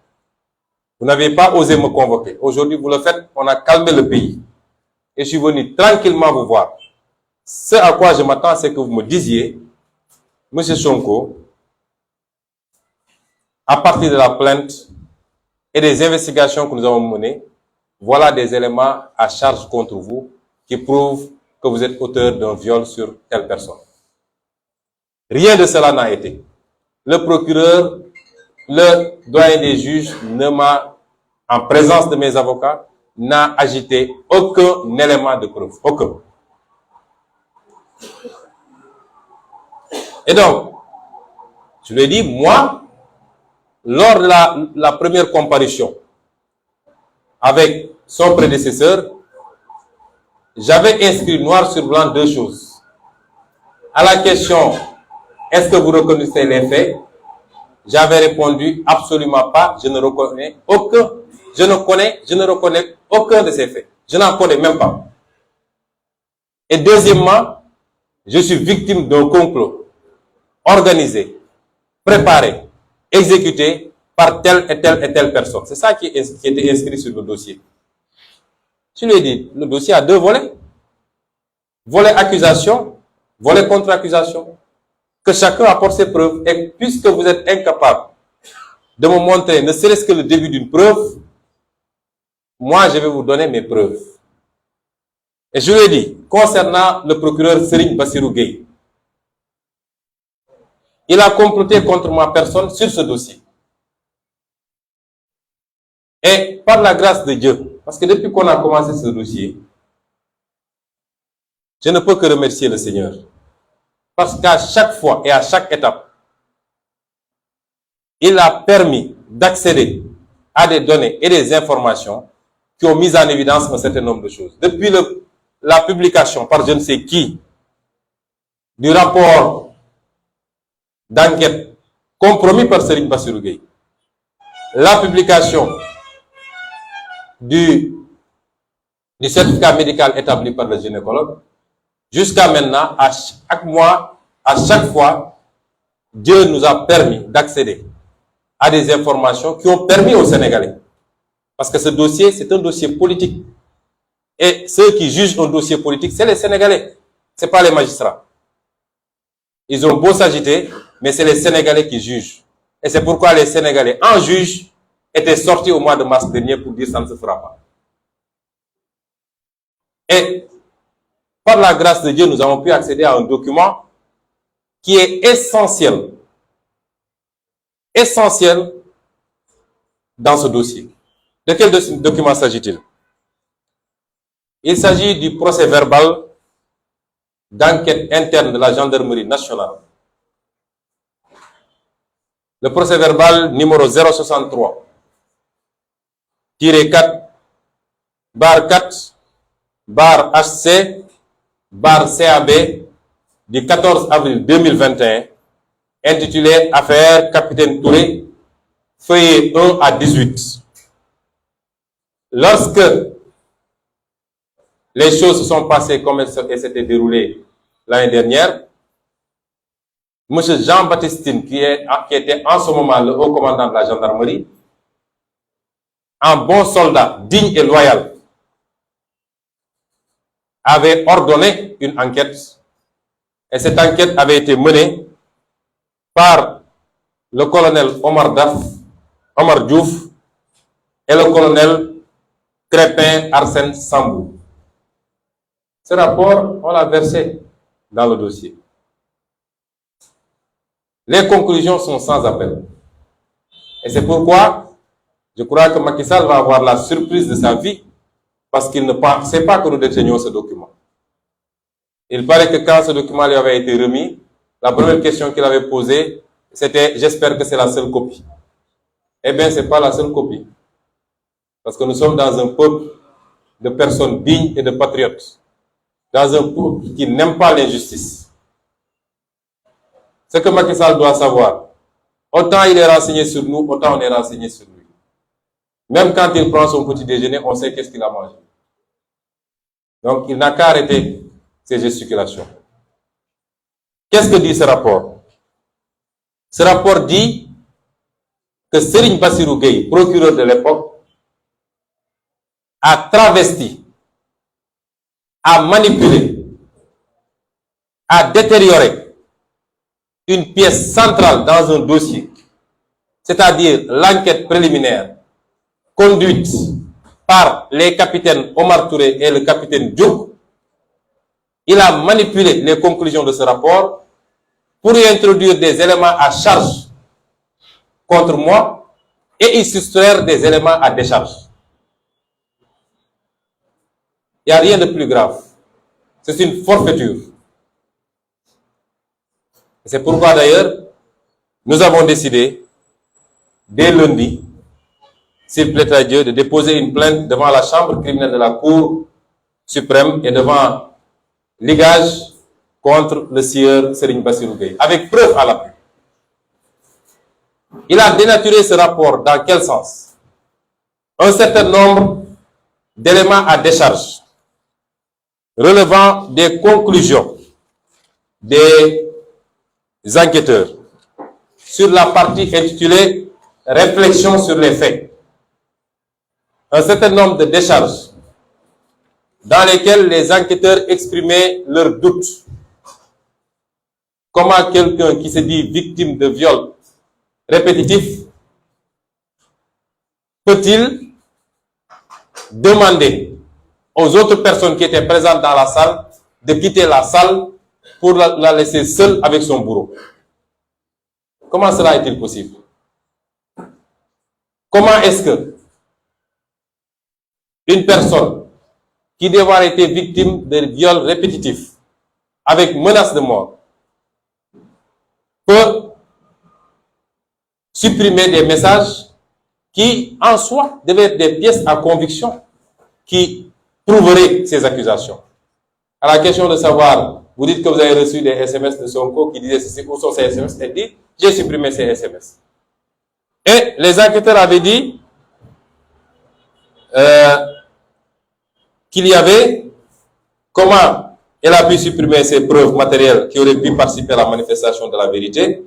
Vous n'avez pas osé me convoquer. Aujourd'hui, vous le faites. On a calmé le pays. Et je suis venu tranquillement vous voir. Ce à quoi je m'attends, c'est que vous me disiez, Monsieur Sonko, à partir de la plainte et des investigations que nous avons menées, voilà des éléments à charge contre vous qui prouvent que vous êtes auteur d'un viol sur telle personne. Rien de cela n'a été. Le procureur, le doyen des juges ne m'a, en présence de mes avocats, n'a agité aucun élément de preuve. Aucun. Et donc, je lui ai dit, moi, lors de la première comparution, avec son prédécesseur, j'avais inscrit noir sur blanc 2 choses. À la question « Est-ce que vous reconnaissez les faits ?» J'avais répondu « Absolument pas, je ne reconnais aucun de ces faits. Je n'en connais même pas. » Et deuxièmement, je suis victime d'un complot organisé, préparé, exécuté par telle et telle personne. C'est ça qui était inscrit sur le dossier. Je lui ai dit, le dossier a 2 volets. Volet accusation, volet contre-accusation. Que chacun apporte ses preuves. Et puisque vous êtes incapable de me montrer ne serait-ce que le début d'une preuve, moi je vais vous donner mes preuves. Et je lui ai dit, concernant le procureur Serigne Bassirou Gueye, il a comploté contre ma personne sur ce dossier. Et par la grâce de Dieu, parce que depuis qu'on a commencé ce dossier, je ne peux que remercier le Seigneur. Parce qu'à chaque fois et à chaque étape, il a permis d'accéder à des données et des informations qui ont mis en évidence un certain nombre de choses. Depuis la publication par je ne sais qui du rapport d'enquête compromis par Serigne Bassirou Gueye, la publication du certificat médical établi par le gynécologue, jusqu'à maintenant, à chaque mois, à chaque fois, Dieu nous a permis d'accéder à des informations qui ont permis aux Sénégalais. Parce que ce dossier, c'est un dossier politique. Et ceux qui jugent un dossier politique, c'est les Sénégalais. C'est pas les magistrats. Ils ont beau s'agiter, mais c'est les Sénégalais qui jugent. Et c'est pourquoi les Sénégalais, en juge, étaient sortis au mois de mars dernier pour dire ça ne se fera pas. Et par la grâce de Dieu, nous avons pu accéder à un document qui est essentiel. Essentiel dans ce dossier. De quel document s'agit-il? Il s'agit du procès-verbal d'enquête interne de la gendarmerie nationale. Le procès-verbal numéro 063 4 bar 4 bar HC bar CAB du 14 avril 2021 intitulé Affaire Capitaine Touré, feuillet 1 à 18. Lorsque les choses se sont passées comme elles s'étaient déroulées l'année dernière, M. Jean-Baptiste, qui était en ce moment le haut commandant de la gendarmerie, un bon soldat digne et loyal, avait ordonné une enquête, et cette enquête avait été menée par le colonel Omar Diouf et le colonel Crépin Arsène Sambou. Ce rapport, on l'a versé dans le dossier. Les conclusions sont sans appel. Et c'est pourquoi je crois que Macky Sall va avoir la surprise de sa vie, parce qu'il ne pensait pas que nous détenions ce document. Il paraît que quand ce document lui avait été remis, la première question qu'il avait posée, c'était « J'espère que c'est la seule copie ». Eh bien, ce n'est pas la seule copie. Parce que nous sommes dans un peuple de personnes dignes et de patriotes. Dans un peuple qui n'aime pas l'injustice. Ce que Macky Sall doit savoir, autant il est renseigné sur nous, autant on est renseigné sur lui. Même quand il prend son petit déjeuner, on sait qu'est-ce qu'il a mangé. Donc, il n'a qu'à arrêter ces gesticulations. Qu'est-ce que dit ce rapport? Ce rapport dit que Serigne Bassirou Gueye, procureur de l'époque, a travesti, a manipulé, a détérioré une pièce centrale dans un dossier, c'est-à-dire l'enquête préliminaire conduite par les capitaines Omar Touré et le capitaine Diouf. Il a manipulé les conclusions de ce rapport pour y introduire des éléments à charge contre moi et y soustraire des éléments à décharge. Il n'y a rien de plus grave. C'est une forfaiture. C'est pourquoi d'ailleurs, nous avons décidé, dès lundi, s'il plaît à Dieu, de déposer une plainte devant la chambre criminelle de la Cour suprême et devant l'IGAJ contre le sieur Serigne Bassirou Gueye, avec preuve à l'appui. Il a dénaturé ce rapport dans quel sens? Un certain nombre d'éléments à décharge relevant des conclusions des enquêteurs sur la partie intitulée « Réflexion sur les faits ». Un certain nombre de décharges dans lesquelles les enquêteurs exprimaient leurs doutes. Comment quelqu'un qui se dit victime de viol répétitif peut-il demander aux autres personnes qui étaient présentes dans la salle de quitter la salle pour la laisser seule avec son bourreau? Comment cela est-il possible? Comment est-ce que une personne qui doit avoir été victime de viols répétitifs avec menace de mort peut supprimer des messages qui, en soi, devaient être des pièces à conviction qui prouveraient ces accusations? À la question de savoir, vous dites que vous avez reçu des SMS de Sonko qui disaient ceci, où sont ces SMS? Elle dit, j'ai supprimé ces SMS. Et les enquêteurs avaient dit qu'il y avait comment elle a pu supprimer ces preuves matérielles qui auraient pu participer à la manifestation de la vérité.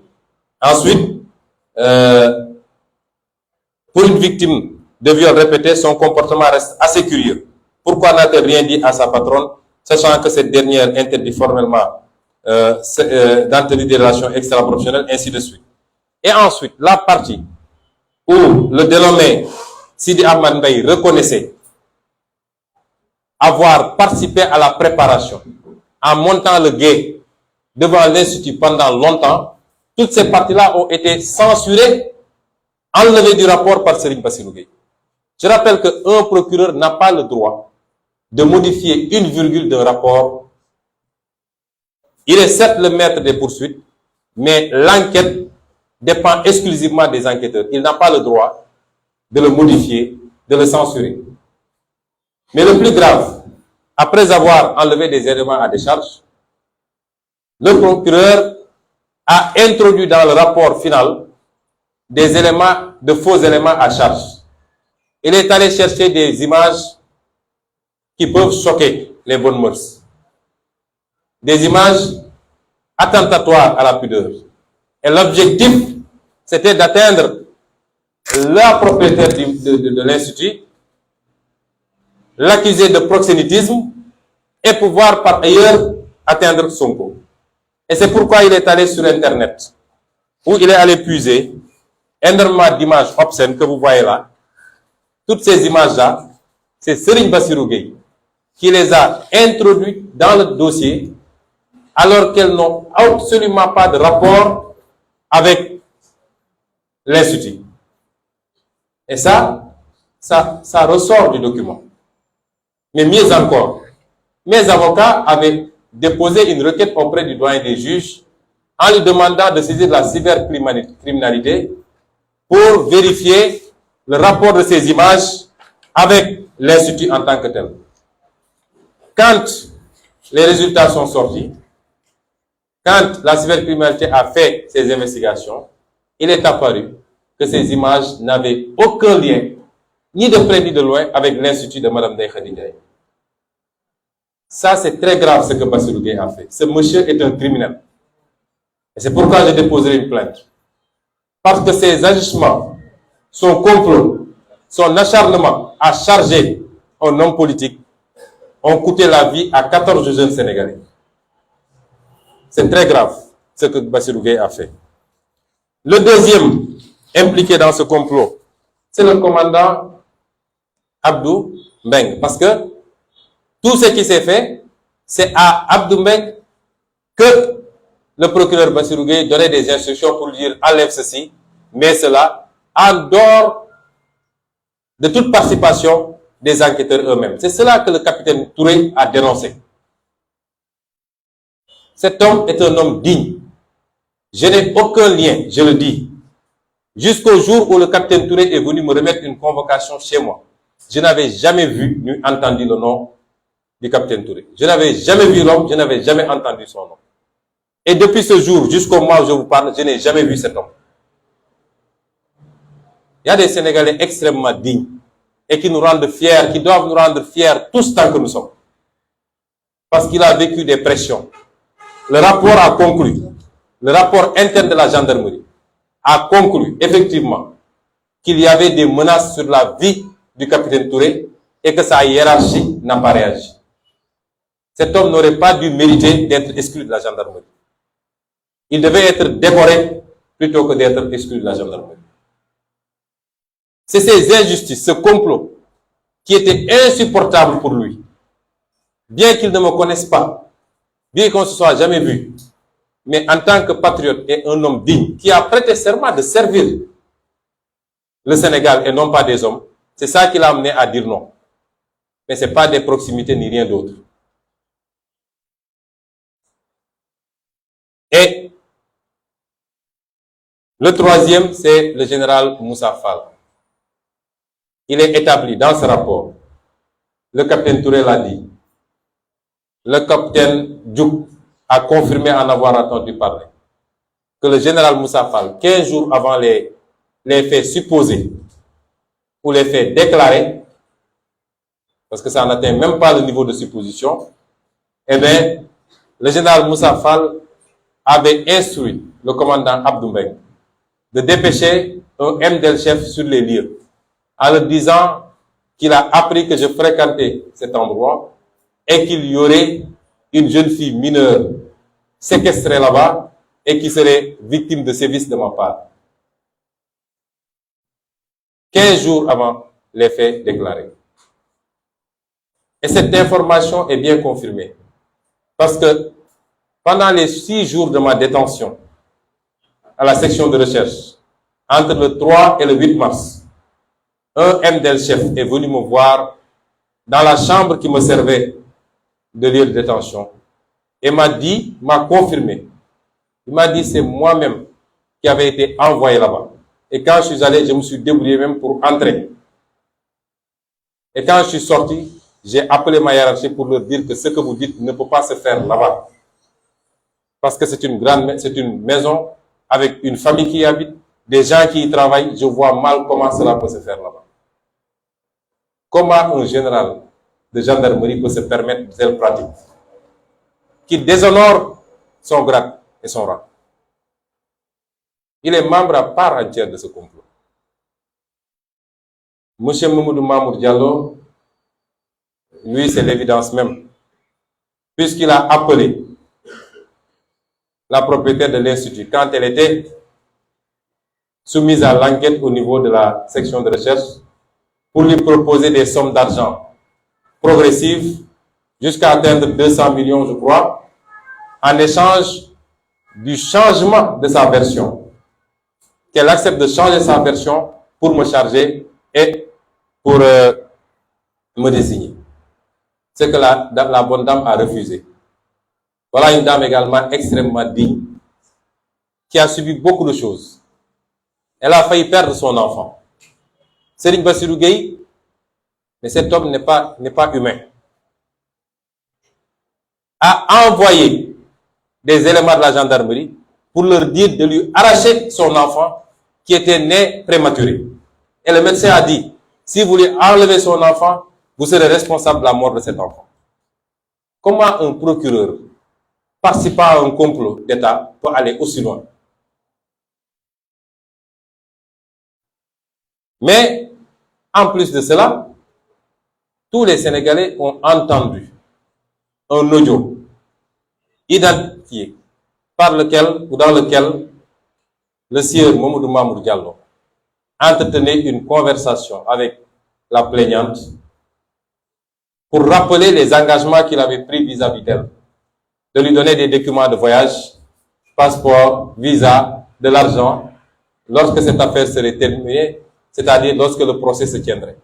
Ensuite, pour une victime de viol répété, son comportement reste assez curieux. Pourquoi n'a-t-elle rien dit à sa patronne, sachant que cette dernière interdit formellement d'entretenir des relations extra-professionnelles, ainsi de suite. Et ensuite, la partie où le dénommé Sidi Ahmad Mbaye reconnaissait avoir participé à la préparation en montant le guet devant l'Institut pendant longtemps, toutes ces parties-là ont été censurées, enlevées du rapport par Serigne Bassirou Gueye. Je rappelle qu'un procureur n'a pas le droit de modifier une virgule d'un rapport. Il est certes le maître des poursuites, mais l'enquête dépend exclusivement des enquêteurs. Il n'a pas le droit de le modifier, de le censurer. Mais le plus grave, après avoir enlevé des éléments à décharge, le procureur a introduit dans le rapport final des éléments, de faux éléments à charge. Il est allé chercher des images qui peuvent choquer les bonnes mœurs. Des images attentatoires à la pudeur. Et l'objectif, c'était d'atteindre la propriétaire de l'Institut, l'accuser de proxénétisme et pouvoir par ailleurs atteindre Sonko. Et c'est pourquoi il est allé sur Internet, où il est allé puiser énormément d'images obscènes que vous voyez là. Toutes ces images-là, c'est Serigne Bassirou Gueye qui les a introduites dans le dossier alors qu'elles n'ont absolument pas de rapport avec l'Institut. Et ça ressort du document. Mais mieux encore, mes avocats avaient déposé une requête auprès du doyen des juges en lui demandant de saisir la cybercriminalité pour vérifier le rapport de ces images avec l'Institut en tant que tel. Quand les résultats sont sortis, quand la cybercriminalité a fait ses investigations, il est apparu que ces images n'avaient aucun lien, ni de près ni de loin, avec l'Institut de Mme Ndeye Khady Ndiaye. Ça, c'est très grave ce que Bassirou Gueye a fait. Ce monsieur est un criminel. Et c'est pourquoi j'ai déposé une plainte. Parce que ses agissements, son complot, son acharnement à charger un homme politique ont coûté la vie à 14 jeunes Sénégalais. C'est très grave ce que Bassirou Gueye a fait. Le deuxième impliqué dans ce complot, c'est le commandant Abdou Mbeng. Parce que tout ce qui s'est fait, c'est à Abdou Mbeng que le procureur Bassirou Gueye donnait des instructions pour lui dire enlève ceci, mais cela en dehors de toute participation des enquêteurs eux-mêmes. C'est cela que le capitaine Touré a dénoncé. Cet homme est un homme digne. Je n'ai aucun lien, je le dis, Jusqu'au jour où le capitaine Touré est venu me remettre une convocation chez moi. Je n'avais jamais vu ni entendu le nom du capitaine Touré. Je n'avais jamais vu l'homme, je n'avais jamais entendu son nom. Et depuis ce jour, jusqu'au mois où je vous parle, je n'ai jamais vu cet homme. Il y a des Sénégalais extrêmement dignes et qui nous rendent fiers, qui doivent nous rendre fiers tous tant que nous sommes. Parce qu'il a vécu des pressions. Le rapport a conclu, le rapport interne de la gendarmerie a conclu effectivement qu'il y avait des menaces sur la vie du capitaine Touré et que sa hiérarchie n'a pas réagi. Cet homme n'aurait pas dû mériter d'être exclu de la gendarmerie. Il devait être décoré plutôt que d'être exclu de la gendarmerie. C'est ces injustices, ce complot, qui était insupportable pour lui. Bien qu'il ne me connaisse pas, bien qu'on ne se soit jamais vu, mais en tant que patriote et un homme digne, qui a prêté serment de servir le Sénégal et non pas des hommes, c'est ça qui l'a amené à dire non. Mais ce n'est pas des proximités ni rien d'autre. Et le troisième, c'est le général Moussa Fall. Il est établi dans ce rapport, le capitaine Touré l'a dit, le capitaine Diouk a confirmé en avoir entendu parler, que le général Moussa Fall, 15 jours avant les faits supposés ou les faits déclarés, parce que ça n'atteint même pas le niveau de supposition, eh bien, le général Moussa Fall avait instruit le commandant Abdou Mbengue de dépêcher un MDL-chef sur les lieux, en leur disant qu'il a appris que je fréquentais cet endroit et qu'il y aurait une jeune fille mineure séquestrée là-bas et qui serait victime de sévices de ma part. 15 jours avant les faits déclarés. Et cette information est bien confirmée. Parce que pendant les 6 jours de ma détention à la section de recherche, entre le 3 et le 8 mars, un MDL-chef est venu me voir dans la chambre qui me servait de lieu de détention et m'a confirmé. Il m'a dit c'est moi-même qui avait été envoyé là-bas. Et quand je suis allé, je me suis débrouillé même pour entrer. Et quand je suis sorti, j'ai appelé ma hiérarchie pour leur dire que ce que vous dites ne peut pas se faire là-bas. Parce que c'est une maison avec une famille qui y habite, des gens qui y travaillent. Je vois mal comment cela peut se faire là-bas. Comment un général de gendarmerie peut se permettre de telles pratiques qui déshonore son grade et son rang? Il est membre à part entière de ce complot. Monsieur Mamoudou Mamour Diallo, lui, c'est l'évidence même, puisqu'il a appelé la propriétaire de l'Institut quand elle était soumise à l'enquête au niveau de la section de recherche pour lui proposer des sommes d'argent progressives jusqu'à atteindre 200 millions, je crois, en échange du changement de sa version. Qu'elle accepte de changer sa version pour me charger et pour me désigner. C'est que la bonne dame a refusé. Voilà une dame également extrêmement digne, qui a subi beaucoup de choses. Elle a failli perdre son enfant. Serigne Bassirou Gueye, mais cet homme n'est pas humain, a envoyé des éléments de la gendarmerie pour leur dire de lui arracher son enfant qui était né prématuré. Et le médecin a dit, si vous voulez enlever son enfant, vous serez responsable de la mort de cet enfant. Comment un procureur participant à un complot d'État peut aller aussi loin? Mais, en plus de cela, tous les Sénégalais ont entendu un audio identifié par lequel ou dans lequel le sieur Mamoudou Mamour Diallo entretenait une conversation avec la plaignante pour rappeler les engagements qu'il avait pris vis-à-vis d'elle, de lui donner des documents de voyage, passeport, visa, de l'argent, lorsque cette affaire serait terminée, c'est-à-dire lorsque le procès se tiendrait.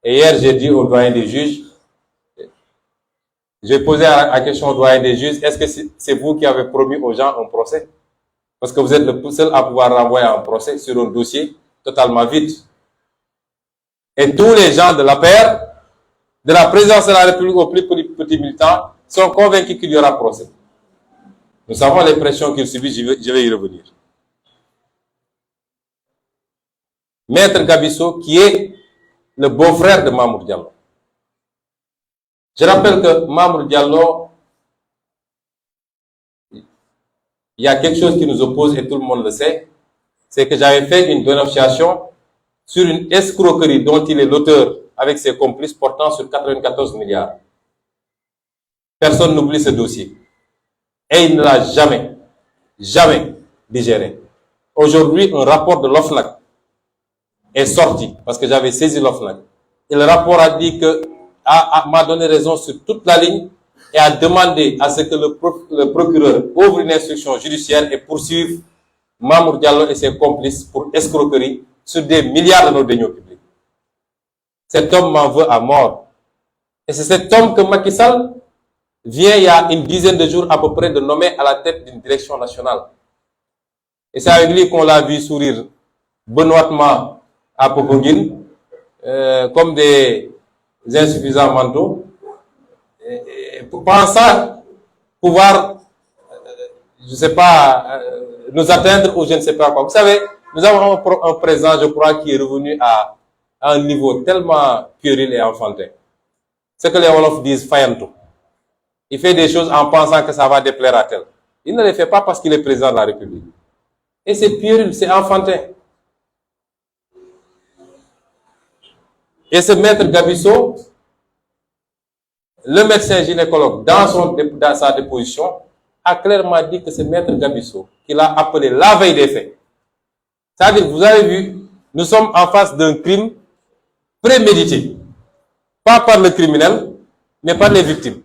Et hier, j'ai dit au doyen des juges, j'ai posé la question au doyen des juges, est-ce que c'est vous qui avez promis aux gens un procès? Parce que vous êtes le seul à pouvoir renvoyer un procès sur un dossier totalement vide. Et tous les gens de l'APR, de la présidence de la République aux plus petits militants, sont convaincus qu'il y aura procès. Nous savons les pressions qu'il subit, je vais y revenir. Maître Gabisso, qui est le beau-frère de Mamour Diallo. Je rappelle que Mamour Diallo, il y a quelque chose qui nous oppose et tout le monde le sait, c'est que j'avais fait une dénonciation sur une escroquerie dont il est l'auteur avec ses complices portant sur 94 milliards. Personne n'oublie ce dossier. Et il ne l'a jamais digéré. Aujourd'hui, un rapport de l'OFNAC est sorti, parce que j'avais saisi l'OFNAC. Et le rapport a dit que, m'a donné raison sur toute la ligne et a demandé à ce que le procureur ouvre une instruction judiciaire et poursuive Mamour Diallo et ses complices pour escroquerie sur des milliards de nos deniers publics. Cet homme m'en veut à mort. Et c'est cet homme que Macky Sall vient il y a une dizaine de jours à peu près de nommer à la tête d'une direction nationale. Et c'est avec lui qu'on l'a vu sourire benoîtement à Popenguine, comme des insuffisants mentaux, pensant pouvoir, je ne sais pas, nous atteindre ou je ne sais pas quoi. Vous savez, nous avons un président, je crois, qui est revenu à un niveau tellement puéril et enfantin. Ce que les Wolofs disent, fayanto. Il fait des choses en pensant que ça va déplaire à tel. Il ne les fait pas parce qu'il est président de la République. Et c'est puéril, c'est enfantin. Et ce maître Gabisso, le médecin gynécologue, dans sa déposition, a clairement dit que c'est maître Gabisso qu'il a appelé la veille des faits. C'est-à-dire, vous avez vu, nous sommes en face d'un crime prémédité. Pas par le criminel, mais par les victimes.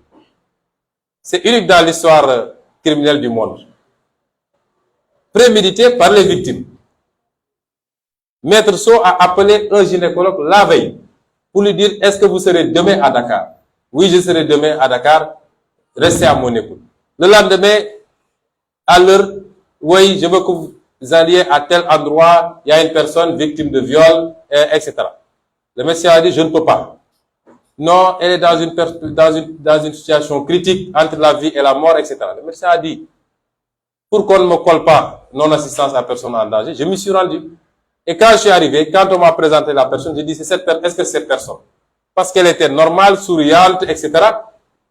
C'est unique dans l'histoire criminelle du monde. Prémédité par les victimes. Maître Sow a appelé un gynécologue la veille pour lui dire, est-ce que vous serez demain à Dakar? Oui, je serai demain à Dakar. Restez à mon écoute. Le lendemain, à l'heure, oui, je veux que vous alliez à tel endroit, il y a une personne victime de viol, etc. Le médecin a dit, je ne peux pas. Non, elle est dans une situation critique entre la vie et la mort, etc. Le médecin a dit, pour qu'on ne me colle pas non-assistance à personne en danger, je m'y suis rendu. Et quand je suis arrivé, quand on m'a présenté la personne, j'ai dit, est-ce que c'est cette personne? Parce qu'elle était normale, souriante, etc.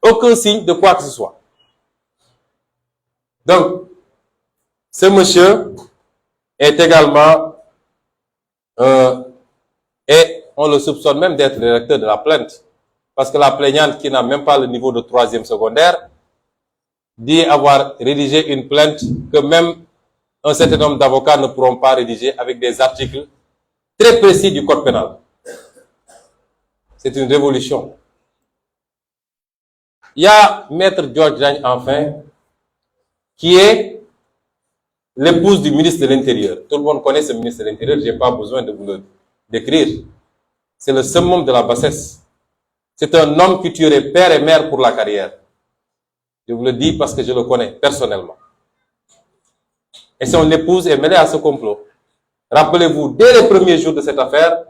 Aucun signe de quoi que ce soit. Donc, ce monsieur est également, et on le soupçonne même d'être le rédacteur de la plainte. Parce que la plaignante, qui n'a même pas le niveau de 3e secondaire, dit avoir rédigé une plainte que même un certain nombre d'avocats ne pourront pas rédiger avec des articles très précis du code pénal. C'est une révolution. Il y a Maître George Diagne, enfin, qui est l'épouse du ministre de l'Intérieur. Tout le monde connaît ce ministre de l'Intérieur, je n'ai pas besoin de vous le décrire. C'est le summum de la bassesse. C'est un homme qui tuerait père et mère pour la carrière. Je vous le dis parce que je le connais personnellement. Et son épouse est mêlée à ce complot. Rappelez-vous, dès les premiers jours de cette affaire,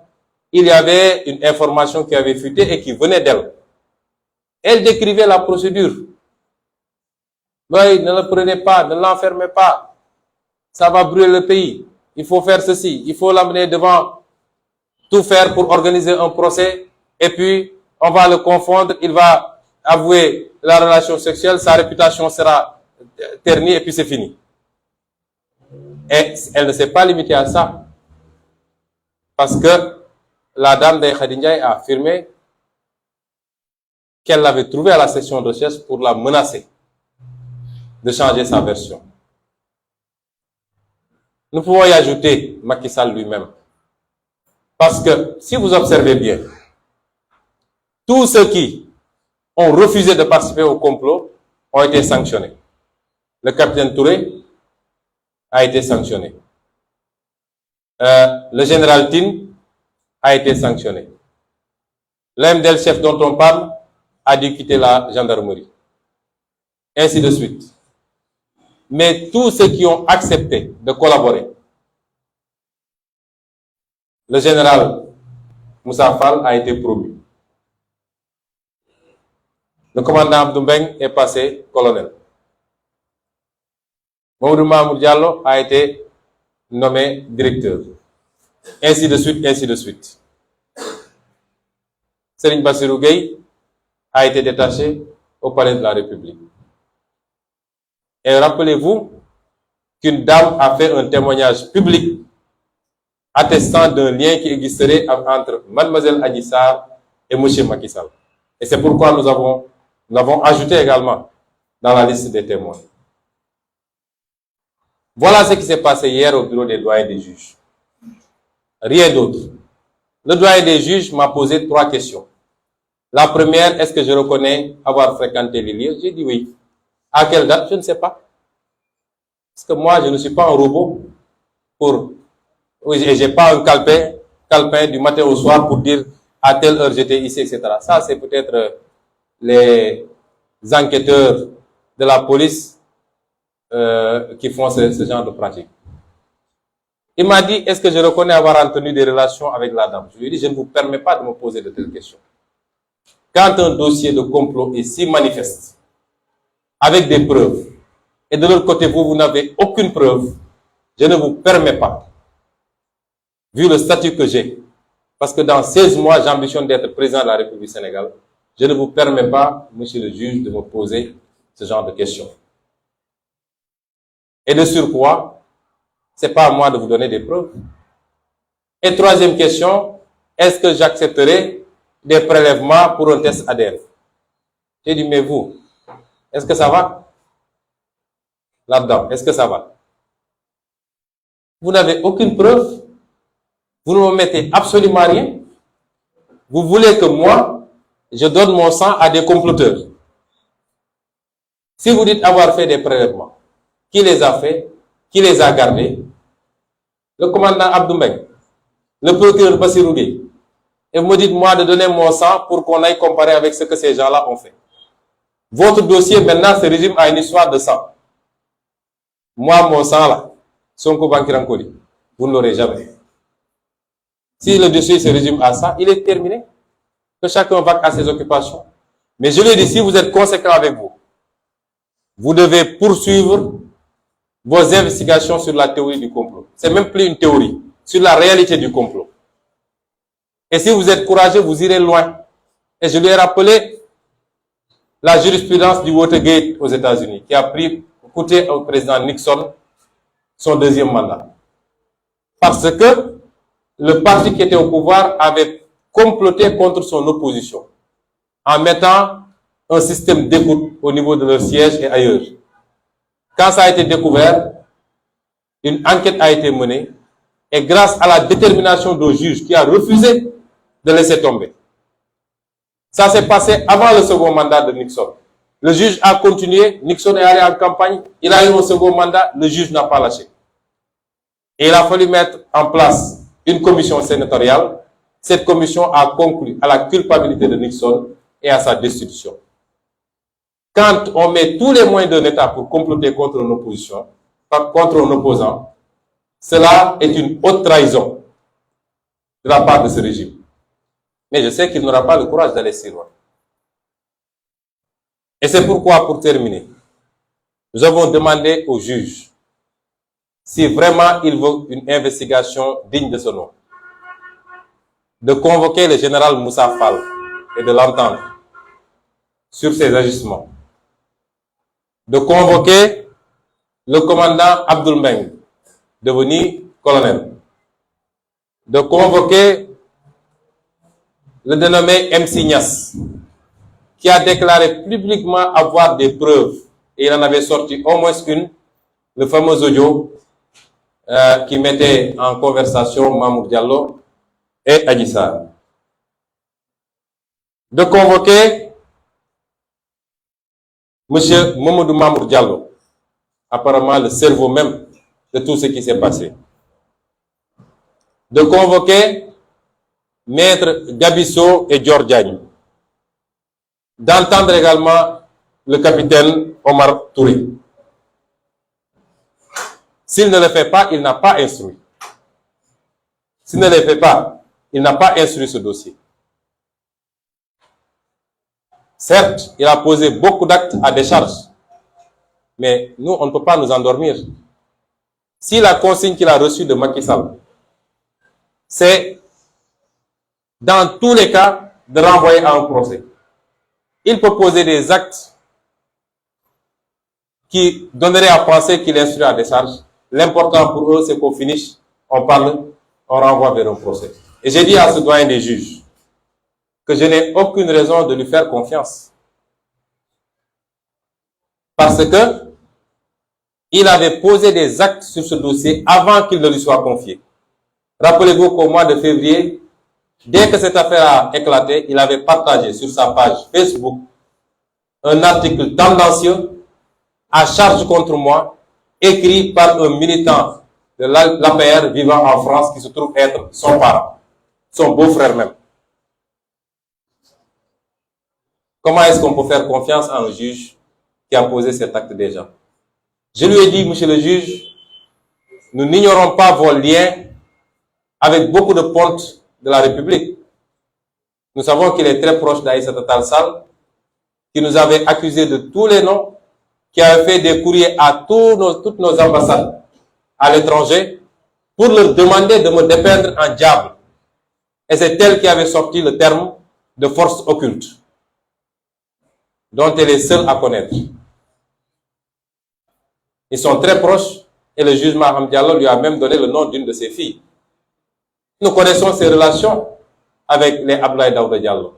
il y avait une information qui avait fuité et qui venait d'elle. Elle décrivait la procédure. Oui, ne le prenez pas, ne l'enfermez pas. Ça va brûler le pays. Il faut faire ceci, il faut l'amener devant, tout faire pour organiser un procès, et puis on va le confondre, il va avouer la relation sexuelle, sa réputation sera ternie, et puis c'est fini. Et elle ne s'est pas limitée à ça. Parce que la dame de Khady Ndiaye a affirmé qu'elle l'avait trouvé à la session de recherche pour la menacer de changer sa version. Nous pouvons y ajouter Macky Sall lui-même. Parce que si vous observez bien, tous ceux qui ont refusé de participer au complot ont été sanctionnés. Le capitaine Touré a été sanctionné. Le général Tine a été sanctionné. L'MDL chef dont on parle a dû quitter la gendarmerie. Ainsi de suite. mais tous ceux qui ont accepté de collaborer. Le général Moussa Fall a été promu. Le commandant Abdou Mbeng est passé colonel. Mamadou Mamour Diallo a été nommé directeur. Ainsi de suite, ainsi de suite. Serigne Bassirou Gueye a été détaché au palais de la République. Et rappelez-vous qu'une dame a fait un témoignage public attestant d'un lien qui existerait entre mademoiselle Adji Sarr et monsieur Macky Sall. Et c'est pourquoi nous l'avons ajouté également dans la liste des témoins. Voilà ce qui s'est passé hier au bureau des doyens des juges. Rien d'autre. Le doyen des juges m'a posé 3 questions. La première, est-ce que je reconnais avoir fréquenté les lieux? J'ai dit oui. À quelle date? Je ne sais pas. Parce que moi, je ne suis pas un robot et j'ai pas un calepin du matin au soir pour dire à telle heure j'étais ici, etc. Ça, c'est peut-être les enquêteurs de la police qui font ce genre de pratique. Il m'a dit, est-ce que je reconnais avoir entretenu des relations avec la dame? Je lui ai dit, je ne vous permets pas de me poser de telles questions. Quand un dossier de complot est si manifeste, avec des preuves, et de l'autre côté, vous n'avez aucune preuve, je ne vous permets pas, vu le statut que j'ai, parce que dans 16 mois, j'ambitionne d'être président de la République du Sénégal, je ne vous permets pas, monsieur le juge, de me poser ce genre de questions. Et de surcroît, c'est pas à moi de vous donner des preuves. Et troisième question, est-ce que j'accepterai des prélèvements pour un test ADN? J'ai dit, mais vous, est-ce que ça va? Là-dedans, est-ce que ça va? Vous n'avez aucune preuve. Vous ne me mettez absolument rien. Vous voulez que moi, je donne mon sang à des comploteurs. Si vous dites avoir fait des prélèvements, qui les a fait? Qui les a gardés? Le commandant Abdou Mbeng, le procureur Bassirou Gueye. Et vous me dites, moi, de donner mon sang pour qu'on aille comparer avec ce que ces gens-là ont fait. Votre dossier, maintenant, se résume à une histoire de sang. Moi, mon sang, là, Sonko Bankirankoli, vous ne l'aurez jamais. Si le dossier se résume à ça, il est terminé. Que chacun va à ses occupations. Mais je l'ai dit, si vous êtes conséquent avec vous, vous devez poursuivre vos investigations sur la théorie du complot. C'est même plus une théorie, sur la réalité du complot. Et si vous êtes courageux, vous irez loin. Et je lui ai rappelé la jurisprudence du Watergate aux États-Unis, qui a coûté au président Nixon son 2e mandat. Parce que le parti qui était au pouvoir avait comploté contre son opposition, en mettant un système d'écoute au niveau de leur siège et ailleurs. Quand ça a été découvert, une enquête a été menée, et grâce à la détermination d'un juge qui a refusé de laisser tomber. Ça s'est passé avant le second mandat de Nixon. Le juge a continué, Nixon est allé en campagne, il a eu un second mandat, le juge n'a pas lâché. Et il a fallu mettre en place une commission sénatoriale. Cette commission a conclu à la culpabilité de Nixon et à sa destitution. Quand on met tous les moyens d'un État pour comploter contre une opposition, contre un opposant, cela est une haute trahison de la part de ce régime. Mais je sais qu'il n'aura pas le courage d'aller si loin. Et c'est pourquoi, pour terminer, nous avons demandé au juge si vraiment il veut une investigation digne de ce nom, de convoquer le général Moussa Fall et de l'entendre sur ses agissements, de convoquer le commandant Abdoul Mbeng, devenu colonel, de convoquer le dénommé MC Niass, qui a déclaré publiquement avoir des preuves, et il en avait sorti au moins une, le fameux audio qui mettait en conversation Mamour Diallo et Adji Sarr. De convoquer M. Mamadou Mamour Diallo, apparemment le cerveau même de tout ce qui s'est passé. De convoquer Maître Gabisso et Dior Diagne. D'entendre également le capitaine Omar Touré. S'il ne le fait pas, il n'a pas instruit. S'il ne le fait pas, il n'a pas instruit ce dossier. Certes, il a posé beaucoup d'actes à décharge, mais nous, on ne peut pas nous endormir. Si la consigne qu'il a reçue de Macky Sall, c'est dans tous les cas de renvoyer à un procès, il peut poser des actes qui donneraient à penser qu'il instruit à décharge. L'important pour eux, c'est qu'on finisse, on parle, on renvoie vers un procès. Et j'ai dit à ce doyen des juges que je n'ai aucune raison de lui faire confiance. Parce que il avait posé des actes sur ce dossier avant qu'il ne lui soit confié. Rappelez-vous qu'au mois de février, dès que cette affaire a éclaté, il avait partagé sur sa page Facebook un article tendancieux à charge contre moi, écrit par un militant de l'APR vivant en France qui se trouve être son parent, son beau-frère même. Comment est-ce qu'on peut faire confiance à un juge qui a posé cet acte déjà? Je lui ai dit, monsieur le juge, nous n'ignorons pas vos liens avec beaucoup de pontes de la République. Nous savons qu'il est très proche d'Aïssata Tall Sall, qui nous avait accusés de tous les noms, qui avait fait des courriers à toutes nos ambassades à l'étranger pour leur demander de me dépeindre en diable. Et c'est elle qui avait sorti le terme de force occulte, dont elle est seule à connaître. Ils sont très proches et le juge Maham Diallo lui a même donné le nom d'une de ses filles. Nous connaissons ses relations avec les Abdoulaye Daouda Diallo,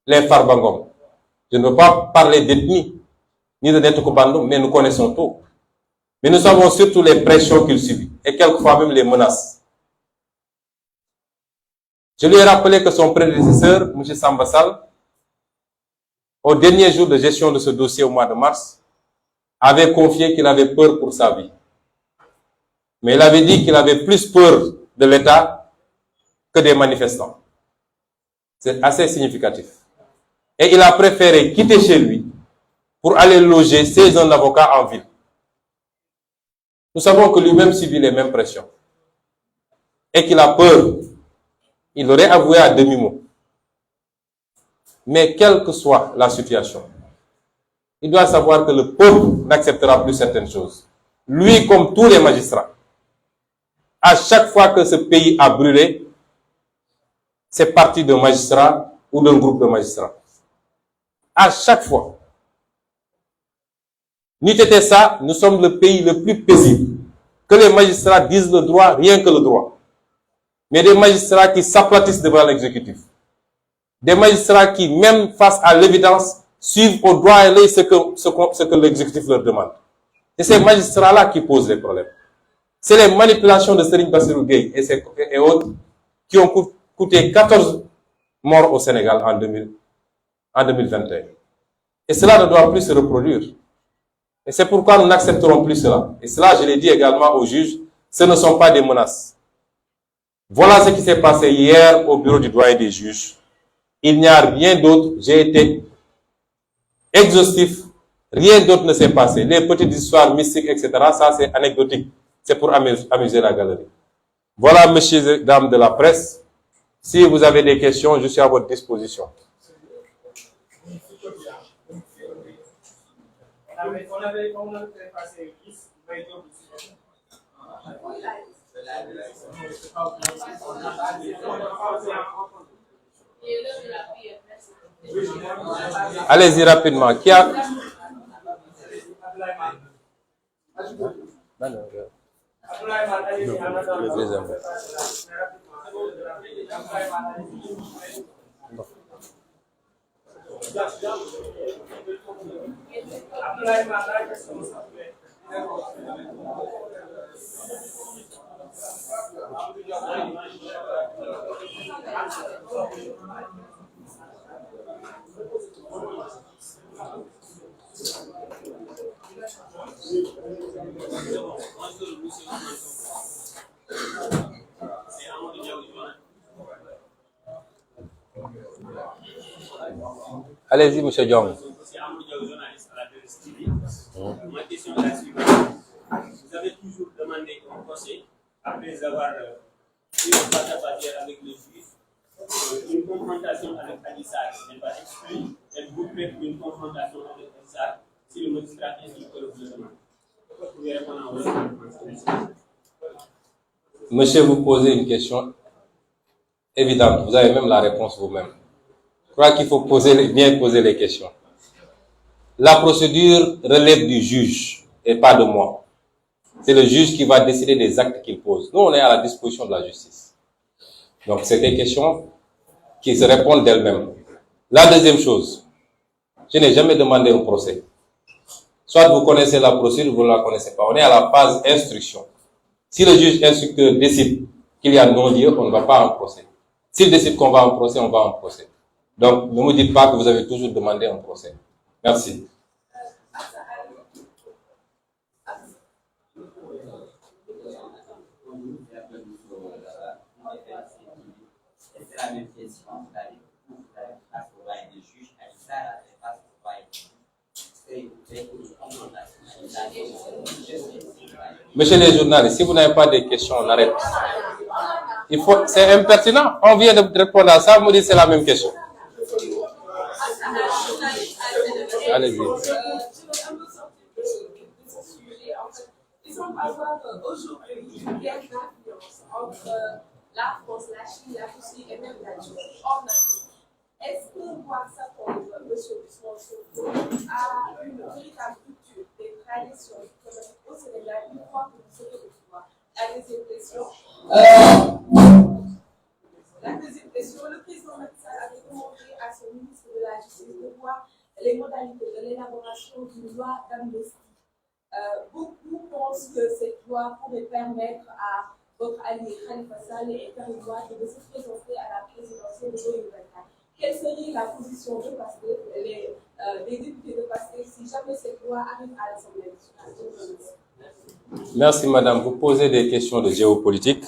les Farbangom. Je ne veux pas parler d'ethnie ni de Nettoukou Bandoum, mais nous connaissons tout. Mais nous savons surtout les pressions qu'il subit et quelquefois même les menaces. Je lui ai rappelé que son prédécesseur, M. Samba Sall, au dernier jour de gestion de ce dossier au mois de mars, avait confié qu'il avait peur pour sa vie. Mais il avait dit qu'il avait plus peur de l'État que des manifestants. C'est assez significatif. Et il a préféré quitter chez lui pour aller loger chez un avocat en ville. Nous savons que lui-même subit les mêmes pressions. Et qu'il a peur. Il aurait avoué à demi-mot. Mais quelle que soit la situation, il doit savoir que le peuple n'acceptera plus certaines choses. Lui, comme tous les magistrats, à chaque fois que ce pays a brûlé, c'est parti d'un magistrat ou d'un groupe de magistrats. À chaque fois. N'eût été ça, nous sommes le pays le plus paisible. Que les magistrats disent le droit, rien que le droit. Mais des magistrats qui s'aplatissent devant l'exécutif. Des magistrats qui, même face à l'évidence, suivent au droit et l'œil ce que l'exécutif leur demande. Et ces magistrats-là qui posent les problèmes. C'est les manipulations de Serigne Bassirou Gueye et autres qui ont coûté 14 morts au Sénégal en 2021. Et cela ne doit plus se reproduire. Et c'est pourquoi nous n'accepterons plus cela. Et cela, je l'ai dit également aux juges, ce ne sont pas des menaces. Voilà ce qui s'est passé hier au bureau du doyen des juges. Il n'y a rien d'autre. J'ai été exhaustif. Rien d'autre ne s'est passé. Les petites histoires mystiques, etc., ça c'est anecdotique. C'est pour amuser la galerie. Voilà, messieurs et dames de la presse. Si vous avez des questions, je suis à votre disposition. Allez-y rapidement. Qui a... Allez-y, monsieur Diong. Ma question est la suivante. Vous avez toujours après avoir eu une face-à-face avec le juge, une confrontation avec Adissar n'est pas exclue, elle vous prête une confrontation avec Adissar si le magistrat ainsi que le gouvernement. Vous pouvez répondre en votre. Monsieur, vous posez une question évidente. Vous avez même la réponse vous-même. Je crois qu'il faut bien poser les questions. La procédure relève du juge et pas de moi. C'est le juge qui va décider des actes qu'il pose. Nous, on est à la disposition de la justice. Donc, c'est des questions qui se répondent d'elles-mêmes. La deuxième chose, je n'ai jamais demandé un procès. Soit vous connaissez la procédure, vous ne la connaissez pas. On est à la phase instruction. Si le juge instructeur décide qu'il y a non-lieu, on ne va pas en procès. S'il décide qu'on va en procès, on va en procès. Donc, ne me dites pas que vous avez toujours demandé un procès. Merci. La même question, vous avez face au bail des juges, Adissar a fait face au bail. Monsieur les journalistes, si vous n'avez pas de questions, on arrête. C'est impertinent. On vient de répondre à ça, vous me dites c'est la même question. Allez-y. Il semble avoir aujourd'hui une guerre d'influence entre la France, la Chine, la Russie et même la Turquie en Afrique. Est-ce que voir ça comme M. Ousmane Sonko a une véritable culture des traditions économiques au Sénégal une fois que vous serez au pouvoir? La deuxième question, le président Macky Sall avait demandé à son ministre de la Justice de voir les modalités de l'élaboration d'une loi d'amnistie. Beaucoup pensent que cette loi pourrait permettre à votre allié Khalifa Sall et Karim Wade de se présenter à la présidentielle de 2024. Quelle serait la position de Pastef, des députés de Pastef si jamais cette loi arrive à l'Assemblée nationale? Merci madame. Vous posez des questions de géopolitique.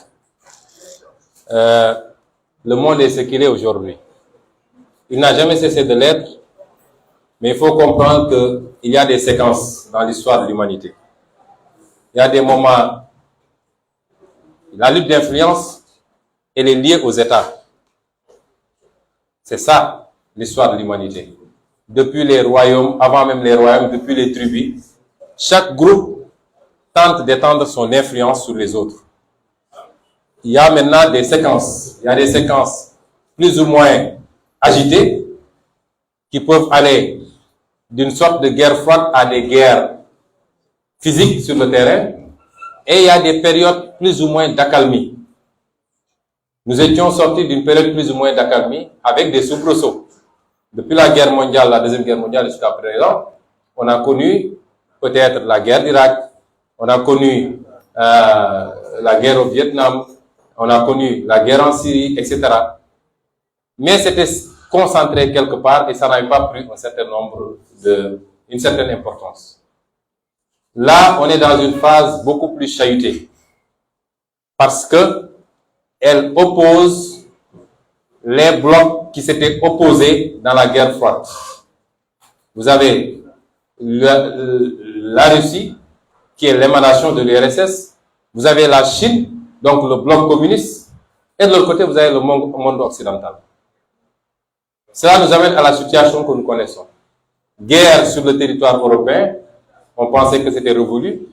Le monde est ce qu'il est aujourd'hui. Il n'a jamais cessé de l'être, mais il faut comprendre qu'il y a des séquences dans l'histoire de l'humanité. Il y a des moments. La lutte d'influence, elle est liée aux États. C'est ça, l'histoire de l'humanité. Depuis les royaumes, avant même les royaumes, depuis les tribus, chaque groupe tente d'étendre son influence sur les autres. Il y a maintenant des séquences. Il y a des séquences plus ou moins agitées qui peuvent aller d'une sorte de guerre froide à des guerres physiques sur le terrain. Et il y a des périodes plus ou moins d'accalmie. Nous étions sortis d'une période plus ou moins d'accalmie avec des soubresauts. Depuis la guerre mondiale, la deuxième guerre mondiale jusqu'à présent, on a connu peut-être la guerre d'Irak, on a connu la guerre au Vietnam, on a connu la guerre en Syrie, etc. Mais c'était concentré quelque part et ça n'avait pas pris une certaine importance. Là, on est dans une phase beaucoup plus chahutée parce que elle oppose les blocs qui s'étaient opposés dans la guerre froide. Vous avez la Russie, qui est l'émanation de l'URSS. Vous avez la Chine, donc le bloc communiste. Et de l'autre côté, vous avez le monde occidental. Cela nous amène à la situation que nous connaissons. Guerre sur le territoire européen. On pensait que c'était révolu.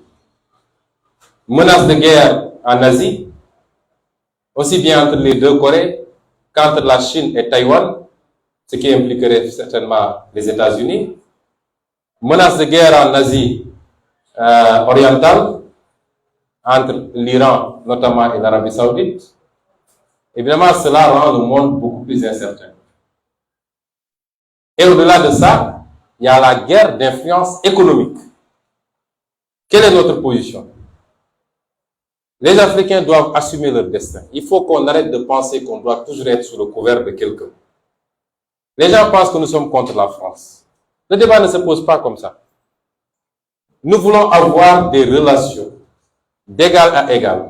Menace de guerre en Asie, aussi bien entre les deux Corées qu'entre la Chine et Taïwan, ce qui impliquerait certainement les États-Unis. Menace de guerre en Asie orientale, entre l'Iran notamment et l'Arabie Saoudite. Évidemment, cela rend le monde beaucoup plus incertain. Et au-delà de ça, il y a la guerre d'influence économique. Quelle est notre position? Les Africains doivent assumer leur destin. Il faut qu'on arrête de penser qu'on doit toujours être sous le couvert de quelqu'un. Les gens pensent que nous sommes contre la France. Le débat ne se pose pas comme ça. Nous voulons avoir des relations d'égal à égal,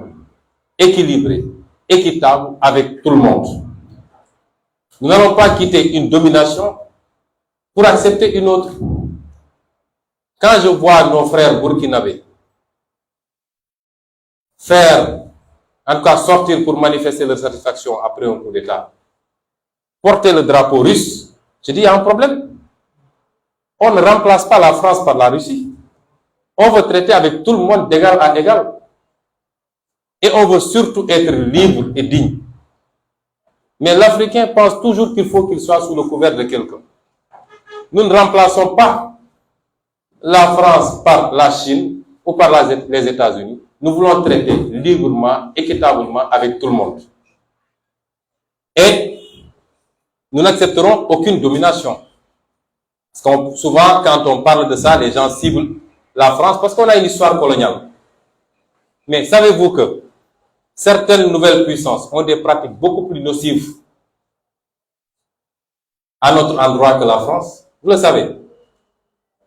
équilibrées, équitables avec tout le monde. Nous n'allons pas quitter une domination pour accepter une autre. Quand je vois nos frères burkinabés faire en tout cas sortir pour manifester leur satisfaction après un coup d'État, porter le drapeau russe, je dis il y a un problème. On ne remplace pas la France par la Russie. On veut traiter avec tout le monde d'égal à égal. Et on veut surtout être libre et digne. Mais l'Africain pense toujours qu'il faut qu'il soit sous le couvert de quelqu'un. Nous ne remplaçons pas la France par la Chine ou par les États-Unis. Nous voulons traiter librement, équitablement avec tout le monde. Et nous n'accepterons aucune domination. Parce que souvent, quand on parle de ça, les gens ciblent la France parce qu'on a une histoire coloniale. Mais savez-vous que certaines nouvelles puissances ont des pratiques beaucoup plus nocives à notre endroit que la France? Vous le savez.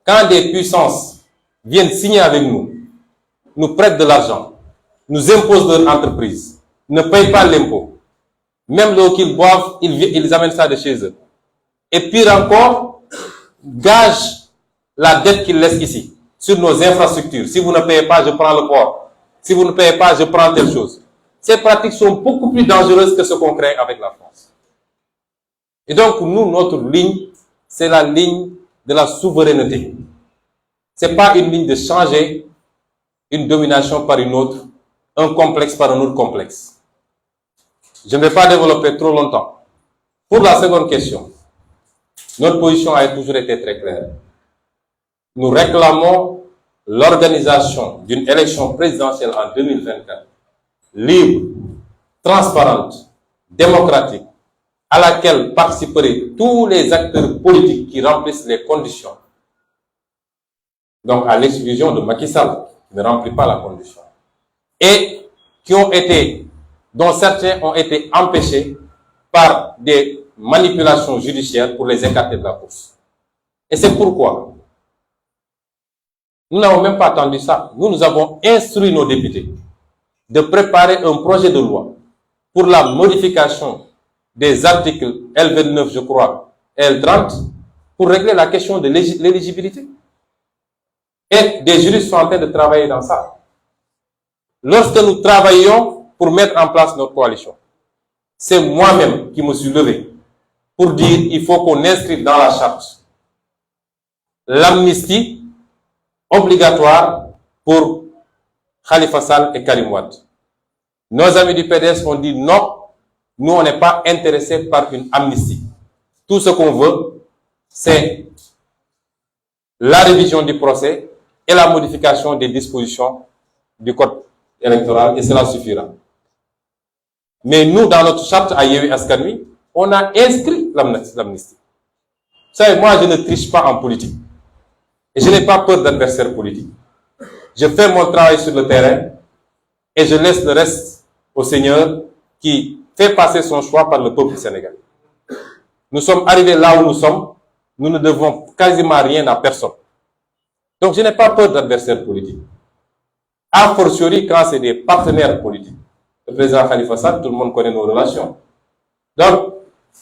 Quand des puissances viennent signer avec nous, nous prêtent de l'argent, nous imposent leur entreprise, ne payent pas l'impôt, même l'eau qu'ils boivent, ils amènent ça de chez eux. Et pire encore, gagent la dette qu'ils laissent ici, sur nos infrastructures. Si vous ne payez pas, je prends le port. Si vous ne payez pas, je prends telle chose. Ces pratiques sont beaucoup plus dangereuses que ce qu'on crée avec la France. Et donc, nous, notre ligne, c'est la ligne de la souveraineté. C'est pas une ligne de changer une domination par une autre, un complexe par un autre complexe. Je ne vais pas développer trop longtemps. Pour la seconde question, notre position a toujours été très claire. Nous réclamons l'organisation d'une élection présidentielle en 2024, libre, transparente, démocratique, à laquelle participeraient tous les acteurs politiques qui remplissent les conditions. Donc, à l'exclusion de Macky Sall, qui ne remplit pas la condition. Et dont certains ont été empêchés par des manipulations judiciaires pour les écarter de la course. Et c'est pourquoi nous n'avons même pas attendu ça. Nous avons instruit nos députés de préparer un projet de loi pour la modification des articles L29, je crois, et L30, pour régler la question de l'éligibilité. Et des juristes sont en train de travailler dans ça. Lorsque nous travaillions pour mettre en place notre coalition, c'est moi-même qui me suis levé pour dire qu'il faut qu'on inscrive dans la charte l'amnistie obligatoire pour Khalifa Sall et Karim Wade. Nos amis du PDS ont dit non, nous on n'est pas intéressés par une amnistie. Tout ce qu'on veut, c'est la révision du procès et la modification des dispositions du code électoral, et cela suffira. Mais nous, dans notre charte à Yewwi Askan Wi, on a inscrit l'amnistie. Vous savez, moi, je ne triche pas en politique. Et je n'ai pas peur d'adversaires politiques. Je fais mon travail sur le terrain et je laisse le reste au Seigneur qui fait passer son choix par le peuple sénégalais. Nous sommes arrivés là où nous sommes. Nous ne devons quasiment rien à personne. Donc, je n'ai pas peur d'adversaires politiques. A fortiori quand c'est des partenaires politiques. Le président Khalifa Sall, tout le monde connaît nos relations. Donc,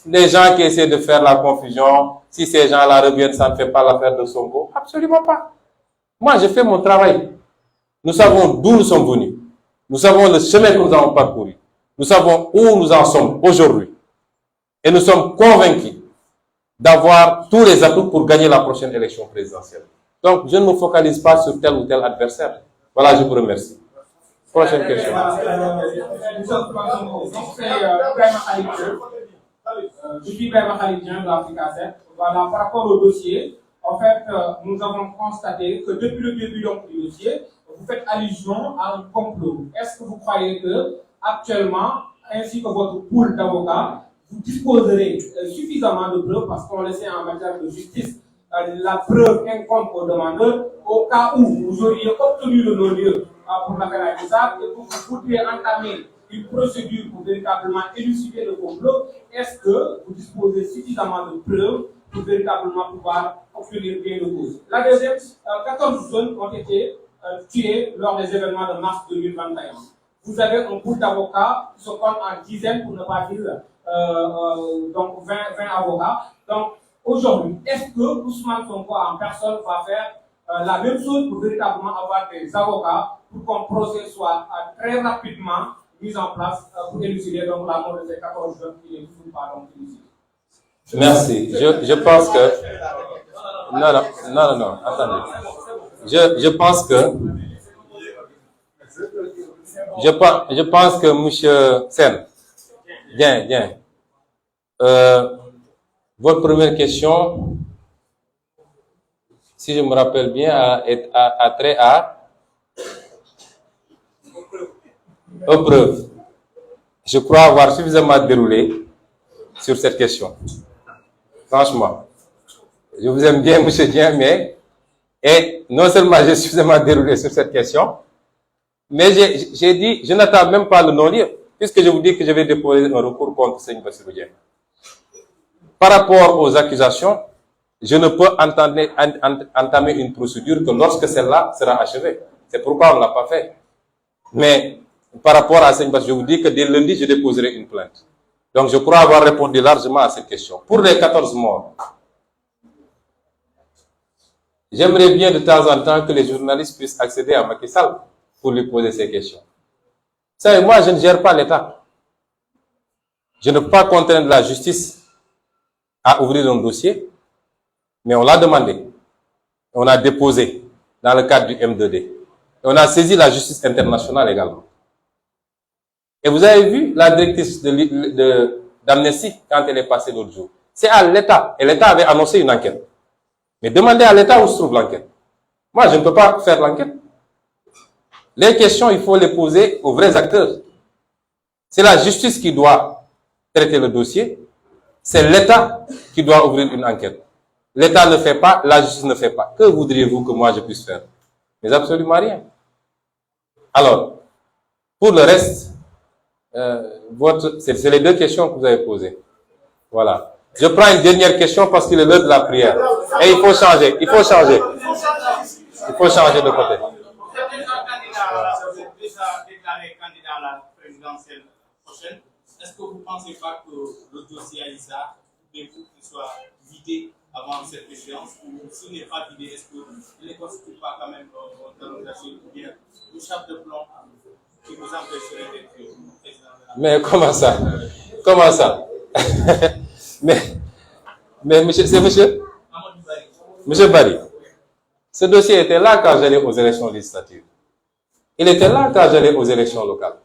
les gens qui essaient de faire la confusion, si ces gens-là reviennent, ça ne fait pas l'affaire de Sonko. Absolument pas. Moi, je fais mon travail. Nous savons d'où nous sommes venus. Nous savons le chemin que nous avons parcouru. Nous savons où nous en sommes aujourd'hui. Et nous sommes convaincus d'avoir tous les atouts pour gagner la prochaine élection présidentielle. Donc, je ne me focalise pas sur tel ou tel adversaire. Voilà, je vous remercie. Prochaine question. Je suis Ibrahima Khalidien de l'Africa 7. Voilà, par rapport au dossier, en fait, nous avons constaté que depuis le début donc, du dossier, vous faites allusion à un complot. Est-ce que vous croyez que, actuellement, ainsi que votre pool d'avocats, vous disposerez suffisamment de preuves, parce qu'on le sait en matière de justice, la preuve incombe au demandeur, au cas où vous auriez obtenu le non-lieu pour l'affaire Adji-Sarr et que vous voudriez entamer une procédure pour véritablement élucider le complot, est-ce que vous disposez suffisamment de preuves pour véritablement pouvoir obtenir gain de cause? La deuxième, 14 jeunes ont été tués lors des événements de mars 2021. Vous avez un groupe d'avocats qui se compte en dizaines, pour ne pas dire donc 20 avocats. Donc aujourd'hui, est-ce que Ousmane Sonko en personne va faire la même chose pour véritablement avoir des avocats pour qu'un procès soit très rapidement mise en place pour élucider donc la mort de ces 14 jeunes qui n'est toujours pas donc élucidée. Merci. Je pense que... Non, attendez. Je pense que... Je pense que monsieur Sen, bien. Votre première question, si je me rappelle bien, a trait aux preuves. Je crois avoir suffisamment déroulé sur cette question. Franchement, je vous aime bien, monsieur Dien, et non seulement j'ai suffisamment déroulé sur cette question, mais j'ai dit, je n'attends même pas le non-lieu, puisque je vous dis que je vais déposer un recours contre Seigne Bassirou Dien. Par rapport aux accusations, je ne peux entamer une procédure que lorsque celle-là sera achevée. C'est pourquoi on ne l'a pas fait. Mais par rapport à Seigne Bassirou, je vous dis que dès lundi, je déposerai une plainte. Donc je crois avoir répondu largement à cette question. Pour les 14 morts, j'aimerais bien de temps en temps que les journalistes puissent accéder à Macky Sall pour lui poser ces questions. Vous savez, moi, je ne gère pas l'État. Je ne peux pas contraindre la justice à ouvrir un dossier, mais on l'a demandé. On a déposé dans le cadre du M2D. Et on a saisi la justice internationale également. Et vous avez vu la directrice d'Amnesty quand elle est passée l'autre jour. C'est à l'État. Et l'État avait annoncé une enquête. Mais demandez à l'État où se trouve l'enquête. Moi, je ne peux pas faire l'enquête. Les questions, il faut les poser aux vrais acteurs. C'est la justice qui doit traiter le dossier. C'est l'État qui doit ouvrir une enquête. L'État ne fait pas, la justice ne fait pas. Que voudriez-vous que moi je puisse faire? Mais absolument rien. Alors, pour le reste, c'est les deux questions que vous avez posées. Voilà. Je prends une dernière question parce qu'il est l'heure de la prière. Et il faut changer. Il faut changer de côté. Vous êtes déjà déclaré candidat à la présidentielle prochaine. Est-ce que vous ne pensez pas que le dossier Aïssa, qu'il soit vidé avant cette échéance, ou s'il n'est pas vidé, est-ce qu'il ne constitue pas quand même un talon d'Achille ou bien une chape de plomb qui vous empêcherait d'être président de la... Mais comment ça? Comment ça? mais monsieur, c'est monsieur? Monsieur Barry. Ce dossier était là quand j'allais aux élections législatives. Il était là quand j'allais aux élections locales.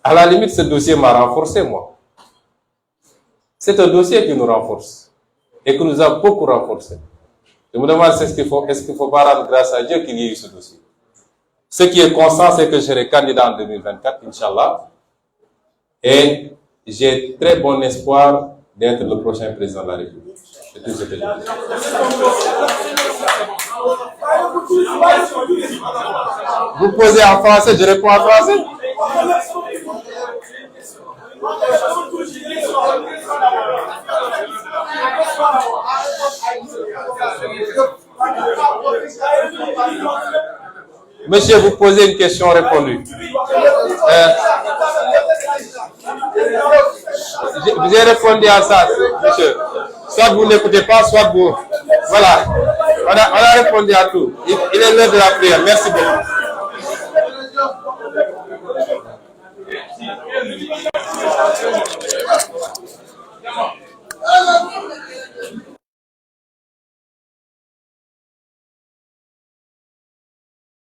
À la limite, ce dossier m'a renforcé, moi. C'est un dossier qui nous renforce et qui nous a beaucoup renforcé. Je me demande est-ce qu'il faut pas rendre grâce à Dieu qu'il y ait eu ce dossier. Ce qui est constant, c'est que je serai candidat en 2024, Inch'Allah, et j'ai très bon espoir d'être le prochain président de la République. C'est tout ce que je dis. Vous posez en français, je réponds en français. Monsieur, vous posez une question répondue. J'ai répondu à ça, monsieur. Soit vous n'écoutez pas, soit vous... Voilà. On a répondu à tout. Il est l'heure de la prière. Merci beaucoup.